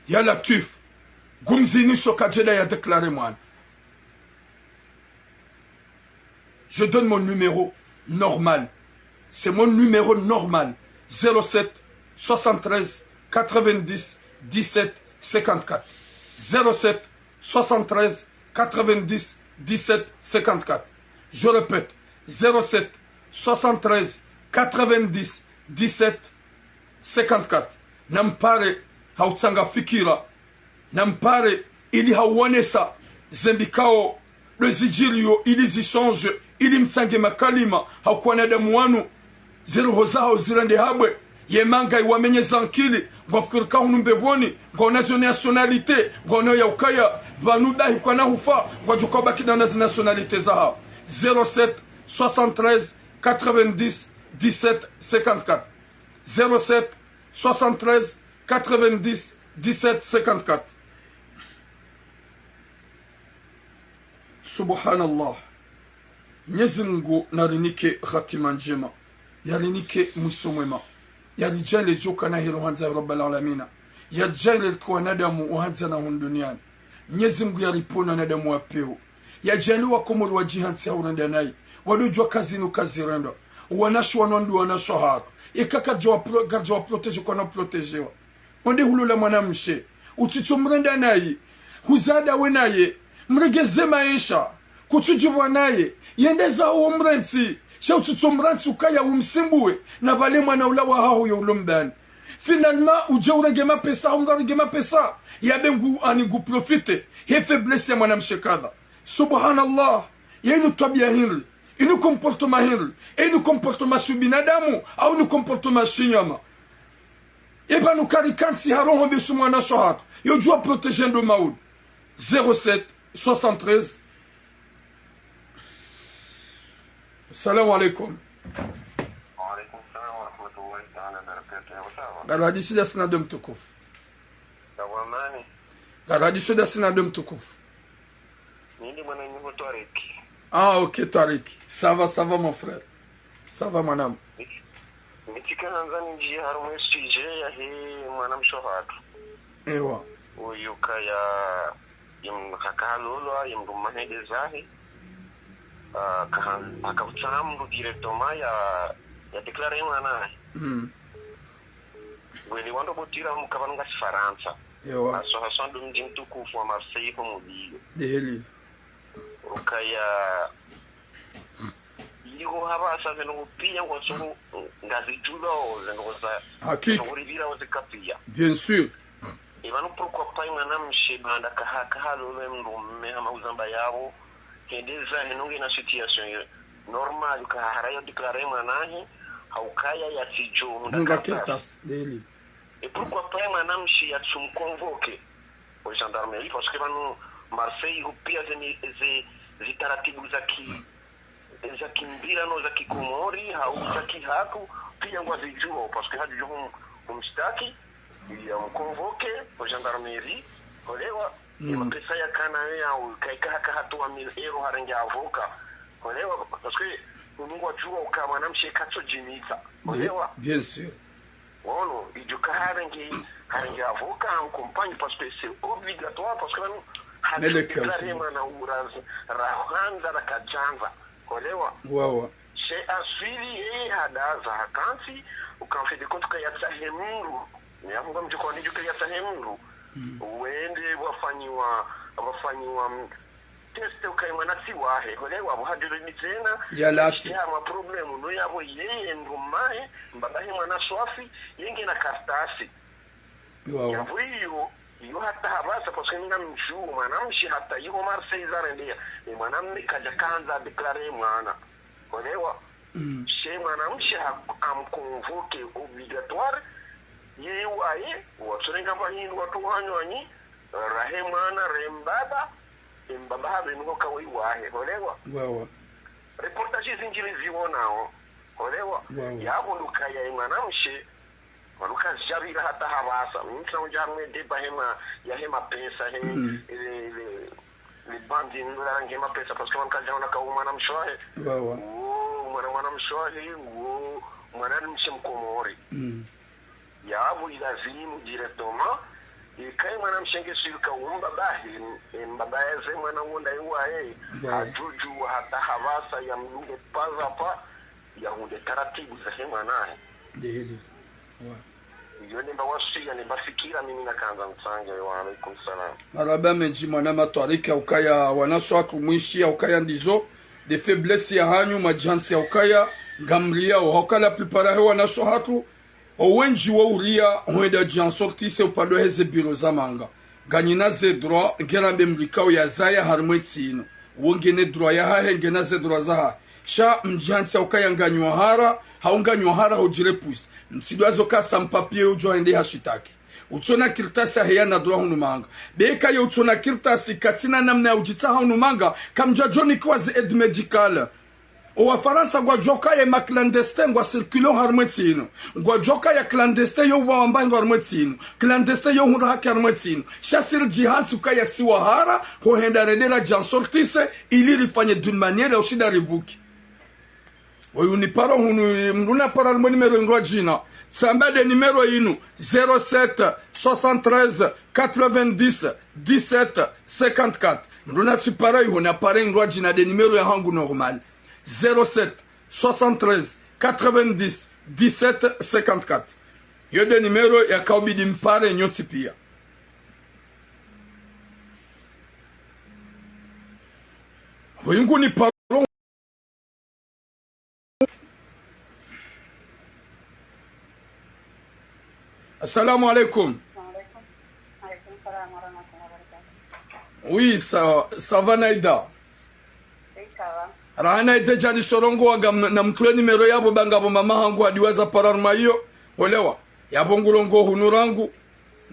Ya Latif. Gumzini sokajeda ya déclaré mwana. Je donne mon numéro normal. C'est mon numéro normal. 07 73 90 17 54. 07 73 90 17 54. Je répète. 07 73 90 17 54. Nampare hautsanga fikira. Nampare ili hauonesa zembikao lezijilio ili zishange ili mtsange makalima haukuwa na damu wanu ziruho zao zirande habwe yemanga iwamenye zankili ngofukirika hunumbeboni ngonazo nationalite ngono ya ukaya vanubahi kwa na hufa ngwajuka baki na nationalite zao 07 73 90 17 54 07 73 90 17 54. Subhanallah. Mwenyezi Mungu narinike khatima njema. Yarinike mwisho mwema. Yarijale joka na hilo hanza rabbal alamina. Yajale kwa nadamu wahanza na duniani. Mwenyezi Mungu yaripona nadamu wapeo. Yajaliwa komoro wa jihansi haurenda nai. Wadujwa kazinu kazirenda. Wanashwa nondu wanashwa hako. Ikaka jwa protege kwa na protegewa. Onde hulula mwanamshe. Utitumrenda nai. Huzada we naye. Mregeze maisha. Kutujibwa naye. Yendeza uo mrenti. Shaututu mrenti ukaya umsimbuwe. Na vale mwana ulawa hao ya ulombani. Finalement, uje urege mapesa. Ungarege mapesa. Yabengu anigu profite. He faiblesse ya mwanamshe kada. Subhanallah. Ya inu tabia hinri. Inu comportement hinri. Inu comportement subinadamu. Au inu comportement shinyama. Eba nou karikanti haron hombe sou mwana shohat. Yo jwa protejen do maoud. 07 73. Assalamu alaikum. Wa alaikum salam wa rahmatullahi ta'ala barakatuh. Garadisi da sinadum tukuf. Tawamani. Garadisi da sinadum tukuf. Nini mwana nyugo Tariq. Ah ok Tariq. Ça va mon frère. Ça va mon âme. Mitika nanzani njia harumu sije ya hii mwana mshohatu. Ewa. Uyuka ya yimkakalulwa yimdumahede zahi. Akavutsamu directement ya déclarer mwana. Gweli wando botira mukabanunga Faransa. Ewa. Association de mjimtukufu wa Marseille ko mudiyo. Deheli. Ukaya Igo haba asa no pia ngo so ngazi julo ngo sa Hakik. Uribira uzikapia. Bien sûr. Ibanu pourquoi pas mwana mshibanda kahaka lolo mrume ama uzamba yabo kendeza hinungi na situation yo normal ka harayo declarer mwanahi haukaya ya tijo Ngaketas deheli. Et pourquoi pas mwana mshi ya tumkonvoke au gendarmerie parce que banu Marseille pia zitaratibu za kimbira no za kikomori za kihaku pia ngwazijua parce que hajujua kumstaki ya mkonvoke au gendarmerie olewa ya pesa ya kana ya kaika haka hatua 1000 euro harangi avoka olewa parce que mungu ajua ukama na mshikacho jimita olewa bien sûr wono ijuka harangi avoka en compagne parce que c'est obligatoire parce que mais le cœur c'est mana uraz rahanda la kajanza olewa wawa chez asili hadaza hakansi ukamfe de compte que ya tsahemuru ni afunga mjukoni juka ya tsahemuru uende wafanyiwa test ukaimwana siwahe olewa buhadiro ni tena ya lati ya ma problem no yabo yeye ndumahe mbabahe mwana swafi yenge na kartasi wawa yavuyo Yo hata habasa parce que ninga mjuu mwanamshi hata yuko Marseille zarendia ni mwanamme kaja kanza declare mwana olewa she mwanamshi amconvoque obligatoire yewaye waturenga bahindi watu wanywani rahe mwana rembaba imbaba habe nuko kawai wahe olewa wawa reportage zinjili zibonao olewa yabunduka ya mwanamshi waluka jabira hata habasa mtu unjamwe deba hema pesa le bandi ndola ngema pesa parce que wankaja wanaka umana mshwahe wawa mwana mshwahe mwana mshimkomori yabu ilazimu directement ikai mwana mshenge shirika umba bahi mbaba yeze mwana wonda iwae ajuju hata habasa ya mlunge paza pa ya hunde taratibu za hema naye deli yoni mbawashia ni bafikira mimi nakanza msange wa alaikum salam maraba menji mwana matwarika ukaya wanaswa kumwishi ukaya ndizo de faiblesse ya hanyu majansi ya ukaya gamria wakala prepara hewa nasho hatu owenji wa uria huenda jan sortise upado heze biro za manga ganyina ze droit ngena memlikao ya zaya harmwetsino wongene droit ya hahe ngena ze droit za ha sha mjansi ya ukaya nganywa hara haunganywa hara hujire pusi msidwazo kasa mpapie ujo ende hashitaki utsona kirtasi heya na droit hunumanga beka yo utsona kirtasi katina namna ujita hunumanga kamja joni kwa ze aide médicale o wa Faransa gwa joka ya ma clandestin gwa circulo harmwetsino gwa joka ya clandestin yo wa amba harmwetsino clandestin yo hunda haki harmwetsino shasir jihad suka ya siwahara ho henda redera jan sortise ili rifanye d'une manière oshida rivuki oyu ni paro hunu mruna para almo numero ngwa jina samba de numero inu 07 73 90 17 54 mruna si para yu na para ngwa jina de numero ya hangu normal 07 73 90 17 54 yo de numero ya kaubidi mpare nyoti pia oyu ni paro. Assalamu alaikum. Oui, ça va Naïda. Rana ite jani sorongo waga na mtule nimero yabo bangabo mama hangu adiwaza pararma hiyo. Olewa. Yabo ngulongo hunurangu.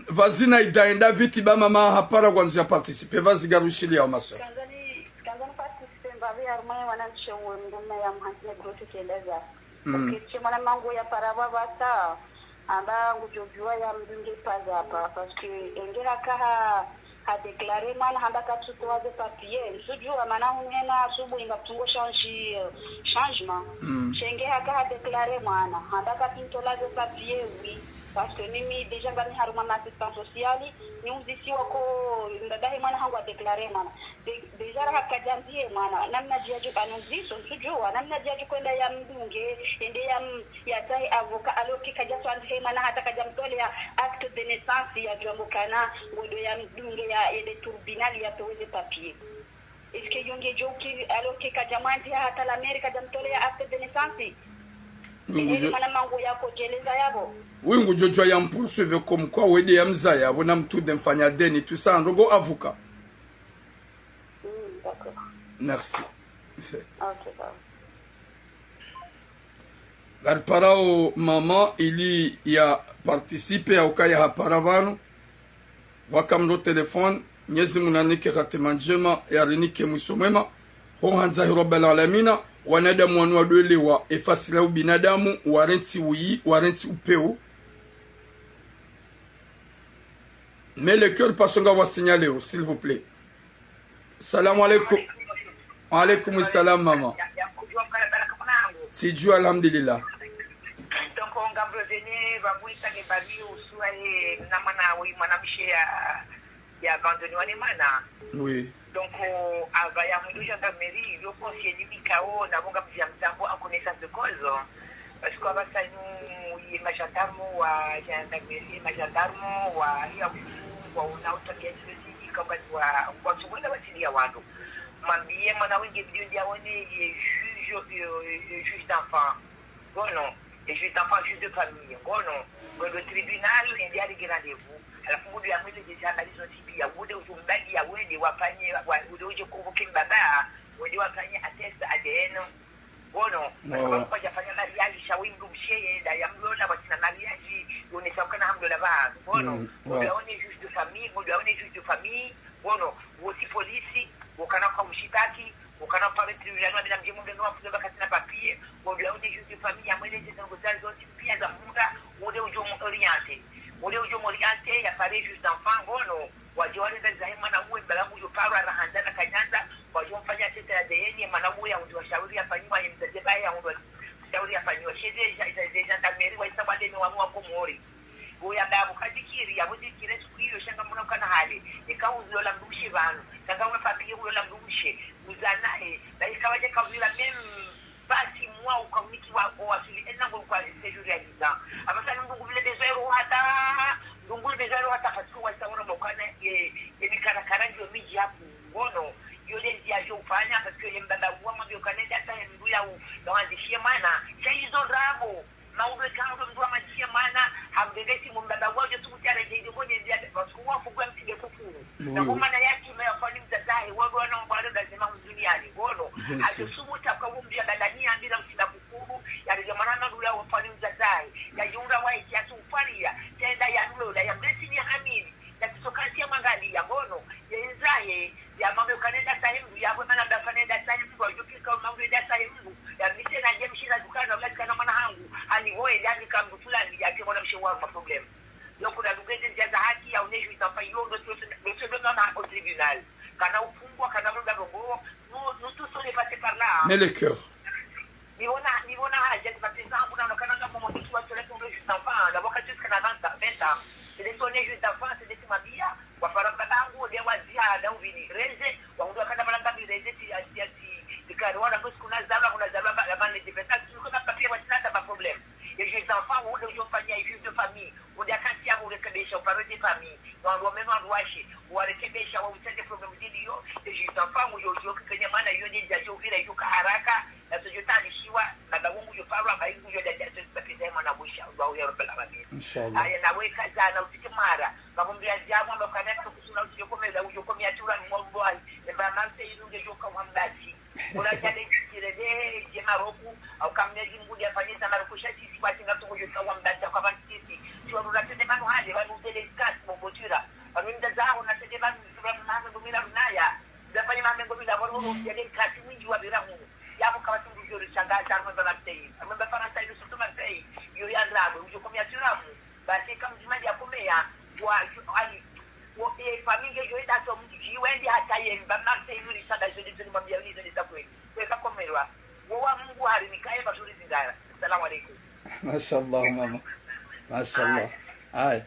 Vazi Naïda enda viti ba mama hapara kwanza participer. Vazi garushili ya maso. Kanzani participer mbavi armaya wanamshewe mdume ya mhantine grote kieleza. Ukichi mwana mangu ya paraba bata. Amba ngujojua ya mdunge paza hapa parce que engera kaha ha déclaré man handa katutoa de papier sujua maana unena asubuhi ingatungo changement chengera kaha déclaré mwana handa katintola de papier oui parce que mimi déjà ngani haruma na assistance sociale ni uzisi wako ndadahi mwana hangu déclaré mwana déjà hakajambie mwana namna jiaje kanuziso sujua namna jiaje kwenda ya mbunge ende ya tai avoka aloki kaja twande mwana hata kajamtole ya acte de naissance ya jambokana ngodo ya mbunge ya ile tribunal ya toweze papier est-ce que yonge joki aloki kajamandi hata la Amerika jamtole ya acte de naissance mwana mangu yako jeleza yabo wingu jojo ya mpulsuve comme quoi wede ya mza yabo na mtu de mfanya deni tout ça ndogo avocat. D'accord. Merci. Ok, Garparao mama ili ya participe au kaya haparavano wakamdo telefone nyezi munanike katima njema ya rinike mwisomema ho hanza hirobel alamina wanadamu wanu waduelewa efasila ubinadamu warenti uyi warenti upeu mais le cœur pasonga wa signaler s'il vous plaît. Salam alaikum. Alaikum salam mama. Siju alhamdulillah. Donc on va revenir babuita ke bali usuaye namana wi manamshe ya abandonné wani mana. Oui. Donc ava ya mundu gendarmerie yo conseiller mikao na bonga bya mtambo en connaissance de cause. Parce que ava sainu yi majandarmo wa gendarmerie majandarmo wa ya wa unauta kiasi kama wa shughuli wasilia watu. Mambie mwana wengi ndio ndio wone juge d'enfant. Bon non. et juste enfant juste de famille ngono ngono tribunal ndio ali rendez-vous alafu muda ya mwezi deja malizo tibia muda utumbadi ya wende wafanye muda uje kuvuka mbaba wende wafanye attest ADN ngono kwa kufanya mariage shawindu msheye da ya mlona watina mariage unesakana hamdo la ba ngono muda one juste de famille muda one juste de famille ngono wosi polisi wakana kwa mshitaki wakana pale tribunal bila mjemo ndio wafuza kati na papier muda one juste de famille ya mwezi zangozazo zote pia za muda muda ujo orienté ule ujo moriante ya pare juste enfant ngono wajore za zahima na uwe balamu ujo para na handana kanyanda wajo mfanya tete ya DNA manamu ya ujo shauri afanywa ya mzaje baya ujo shauri afanywa shede ya ndameri wa isabade ni wanua komori uya babu kadikiri ya budi kire siku shanga muna kana hali ikauzo la mbushi bano kanga mwa papi uyo la mbushi uzanae na ikawaje kawila mem basi mwa ukamiki wa wasili enango kwa sejuri ya giza abasana ndungu vile bezero hata hatu wa sawana mokana ye bikarakara ndio miji hapo ngono yule ndia jo ufanya parce que mbaba wa mabio kanenda hata ndu ya uanzishie maana hizo rabo na ule kando ndio amachie maana hambegeti mbaba wa jo tukutare ndio mwenye ndia parce que wafu kwa mtige kufuru na kwa maana yake imefanya mtazai wao wanaomba lazima duniani ngono atusumu takawumbia badania bila msida kufuru ya jamana ndio yao wafanya mtazai ya yura wa ikiatu ufaria tenda ya ndola ya mbesi ni hamini na kisokasia mangali ya ngono yenzaye ya mambo kanenda sahimu ya kwa maana kanenda sahimu kwa yukika mambo ya sahimu ya mite na jemshira dukana wakati kana mwana hangu hani wewe yani kama fulani ya kwa mshauri wa problem yo kuna lugete za haki ya unejo itafayo ndio na au tribunal kana ufungwa kana muda robo nous tous on est passé par là mais le cœur niona haja kwa sababu unaonekana kama mwanamke wa tole ndio juste enfant d'abord quand tu kana 20 ans c'est des sonner juste enfant c'est des mabia kwa faraka tangu ndio wazia da uvini reze waundu kana malanga bireze ti wana kwa kuna zaba la bande de peta tu kuna papier wa tata pas problème et juste enfant ou de jofanya juste de famille ou de kanti ya urekebisha uparo de famille ndio wameno washi warekebisha wa utende problem ndio et juste enfant ou yo kwenye maana hiyo ndio jajo vile yuka haraka na sojotani shiwa na baungu yo paro baingu yo jaja tupate mwana mwisha ndio yao pela babi inshallah aya na weka jana utikimara kabumbia jamu ndo kaneka kusuna usiyokomeza ujokomea tura ni mwombo ai eba mante yunge joka wambati unajale kirede je maroku au kamnezi ngudi afanye sana rukushati kwa kinga tungo joka wambati kwa bantisi tu rurate de manu hali wa udele skas mobotura aminda zao na tede manu manu ngomila runaya zafanya mamengo bila boro ya de kasi mwingi wa biramu yapo kama tungu jori changa charmo za natei amemba farasa ile sutu matei yo ya rabu ujokomea turamu basi kama jimaji akomea wa ali famille yo ida to mji wendi hata yemba marte yuri sada zidi mwambia ni zidi takweli weka komerwa wa Mungu harinikae basuri zingara asalamu alaykum mashallah mama mashallah ay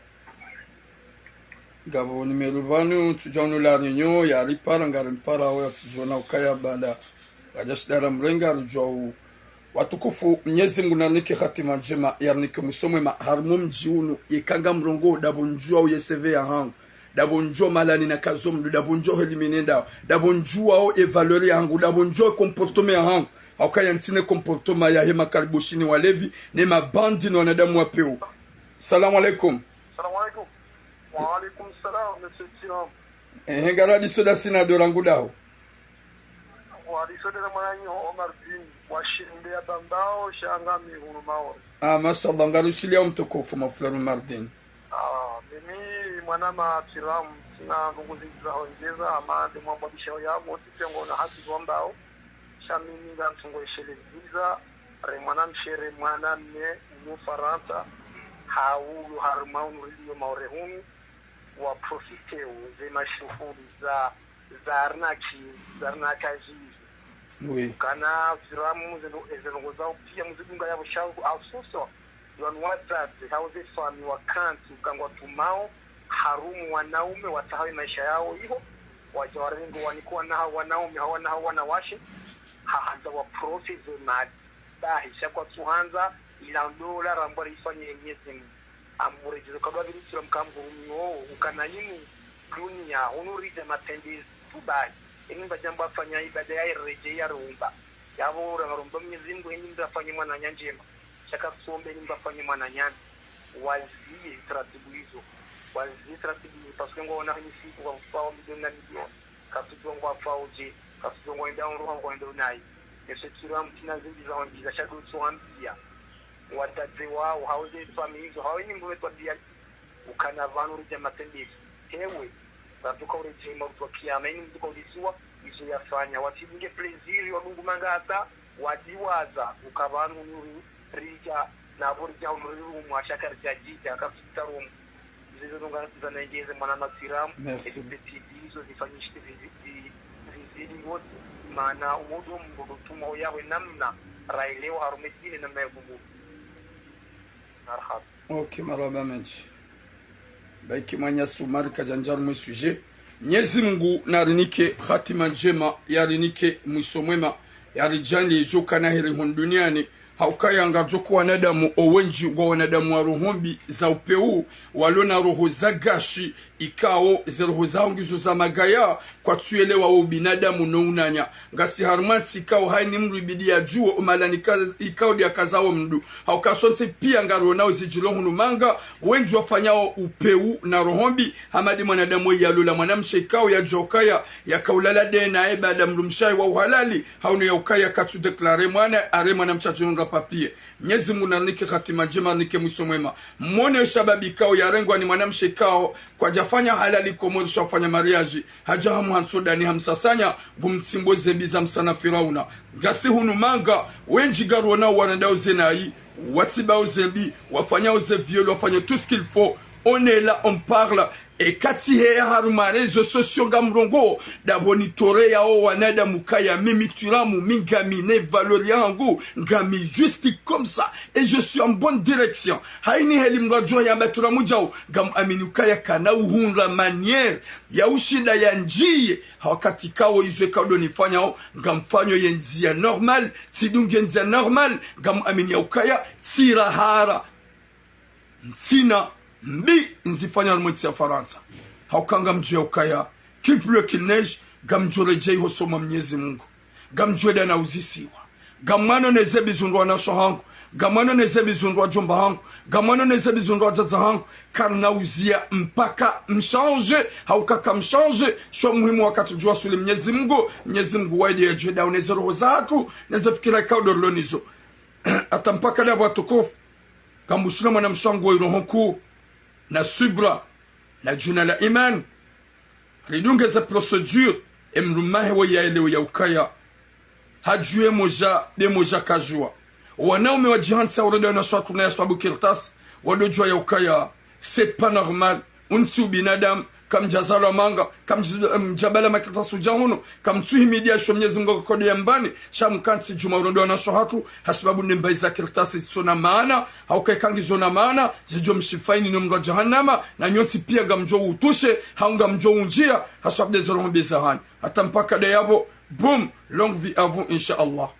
gabo numero banu tujonu la réunion ya ripara ngarimpara wa tujona ukaya banda wajasdara mrenga rujou watukufu Mwenyezi Mungu nanike hatima njema yarnike musomwe ma harmum jiunu ikanga mrongo dabonjua uyeseve ya hangu dabonjua malani na kazomdu dabonjua eliminenda dabonjua o evaluer hangu dabonjua comportement ya hangu akaya ntine comportement ya hema karibushini walevi ne mabandi na wanadamu wapeo. Salamu alaikum. Salamu alaikum. Wa alaikum salam monsieur Tiam. Hengaradi soda sina dorangu dao. Wa soda na mwananyo Omar bin washinde ya bandao shangami hunumao. Mashallah ngarushilia mtukufu mafularu Mardin. Mimi mwanama Tiram na ngunguzi za ongeza amande mwamba bishao yabo sitengo na haki zombao shamini nga mtungo isheleziza re mwanam shere mwaname mu Faransa haulu harmaunu rilio maurehuni wa profite ze mashuhuri za arnakaji oui kana Tiramu zeno zao pia muzidunga yabo shangu asuso yon WhatsApp hauze fami wakanti ukangwa tumao harumu wanaume watahawi maisha yao hivyo wajawarengo wanikuwa na wanaume hawana wanawashe haanza wa profit na dahisha kwa tuhanza ila dola rambari ifanye yenyezi amurejezo kabla birutura mkamburumyo ukanayimu dunia unuride matendezi tubai inimba jambo afanya ibada ya reje ya rumba yabo rumba Mwenyezi Mungu inimba afanye mwana nyanjema shaka sombe ni mbafanye mwana nyani wazie taratibu hizo parce ngo ona ni siku kwa mfao midonga ndio katujongwa fauje katujongwa ndio ngo ndio nai esetsura mtina zindi za ongiza shaka tswambia wataze wao hauze family hizo hawini mwe kwa dia ukana vanu rija matendezi hewe batuka ureje mwa kiama ni mtuko disiwa izo yafanya watibinge pleasure wa Mungu mangata wadiwaza ukabanu nuru rija na borja unuru mwashaka rjajita kapitarum zizo nunga zanengeze mwana matiramu hizo zifanyishite zizidi wote maana uodo mgutuma yawe namna raileo harumedine namna ya Mungu marhaba. Okay, marhaba menchi baiki manya sumari kajanjaru mwe sujet Mwenyezi Mungu narinike hatima njema yarinike mwiso mwema yarijani joka na heri duniani haukayanga joko wanadamu owenji wa wanadamu wa rohombi za upeu walona roho za gashi ikao ze roho za ongizo za magaya kwa tuelewa wa binadamu no unanya ngasi harmansi ikao haini mru ibidi ya juo umalani ikao dia kazao mdu haukasonse pia ngaro nao zijilohu numanga wenji wafanyao upeu na rohombi hamadi mwanadamu ya lula mwanamshe ikao ya jokaya ya kaulala dena baada mrumshai wa uhalali haunu ya ukaya katu deklare mwana are mwanamchajonga papie Mwenyezi Mungu nanike hatima njema nike mwiso mwema mwone shababi kao ya rengwa ni mwanamshe kao kwa jafanya halali komodo shafanya mariaji haja hamu hansodani hamsasanya bumtsimbo zembiza msana Firauna gasi hunu manga wenji garu wanao wanadao zenai watibao zembi wafanya ze viol wafanya tout ce qu'il faut on est là on parle et kati hea haruma rezo sosio gamrongo daboni tore ya o wanada mukaya mimi turamu mingami ne valori yangu ngami juste comme ça et je suis en bonne direction haini heli mrajo ya maturamu jao gam aminukaya kana uhunga manière ya ushinda ya njie wakati kao izwe kaudo nifanya o ngamfanyo yenzia normal tidunge nzia normal gam aminia ukaya tirahara ntina mbi nzifanya mwiti ya Faransa haukanga mjue ya ukaya kiple kinej gamjure jai hosoma Mwenyezi Mungu gamjue na uzisiwa gamano neze bizundwa na shohangu gamano neze bizundwa jomba hangu gamano neze bizundwa jaza hangu karna uzia mpaka mshange haukaka mshange shwa muhimu wakati jua suli Mwenyezi Mungu waidi ya jue dauneze roho za hatu neze fikira kaudo lonizo atampaka dabu watukufu kambushina mwana mshangu wa irohonku na subra na juna la iman ridunge za procedure emrumahe wa yaelewe ya ukaya hajue moja de moja kajua wanaume wa jihansa urede na shwa kuna ya swabu kirtas wadojua ya ukaya c'est pas normal unsi binadamu kam jazala manga kam jabala makatasu jahuno kam tuhimidia sho Mwenyezi Mungu kodi ya mbani shamkansi juma urondo na shohatu hasbabu nimba za kirtasi sona maana haukai zona maana zijo mshifaini no mra jahannama na nyoti pia gamjo utushe haunga mjo unjia hasbabu de zoro mbezahani hata mpaka de yabo boom long vie à vous inshallah.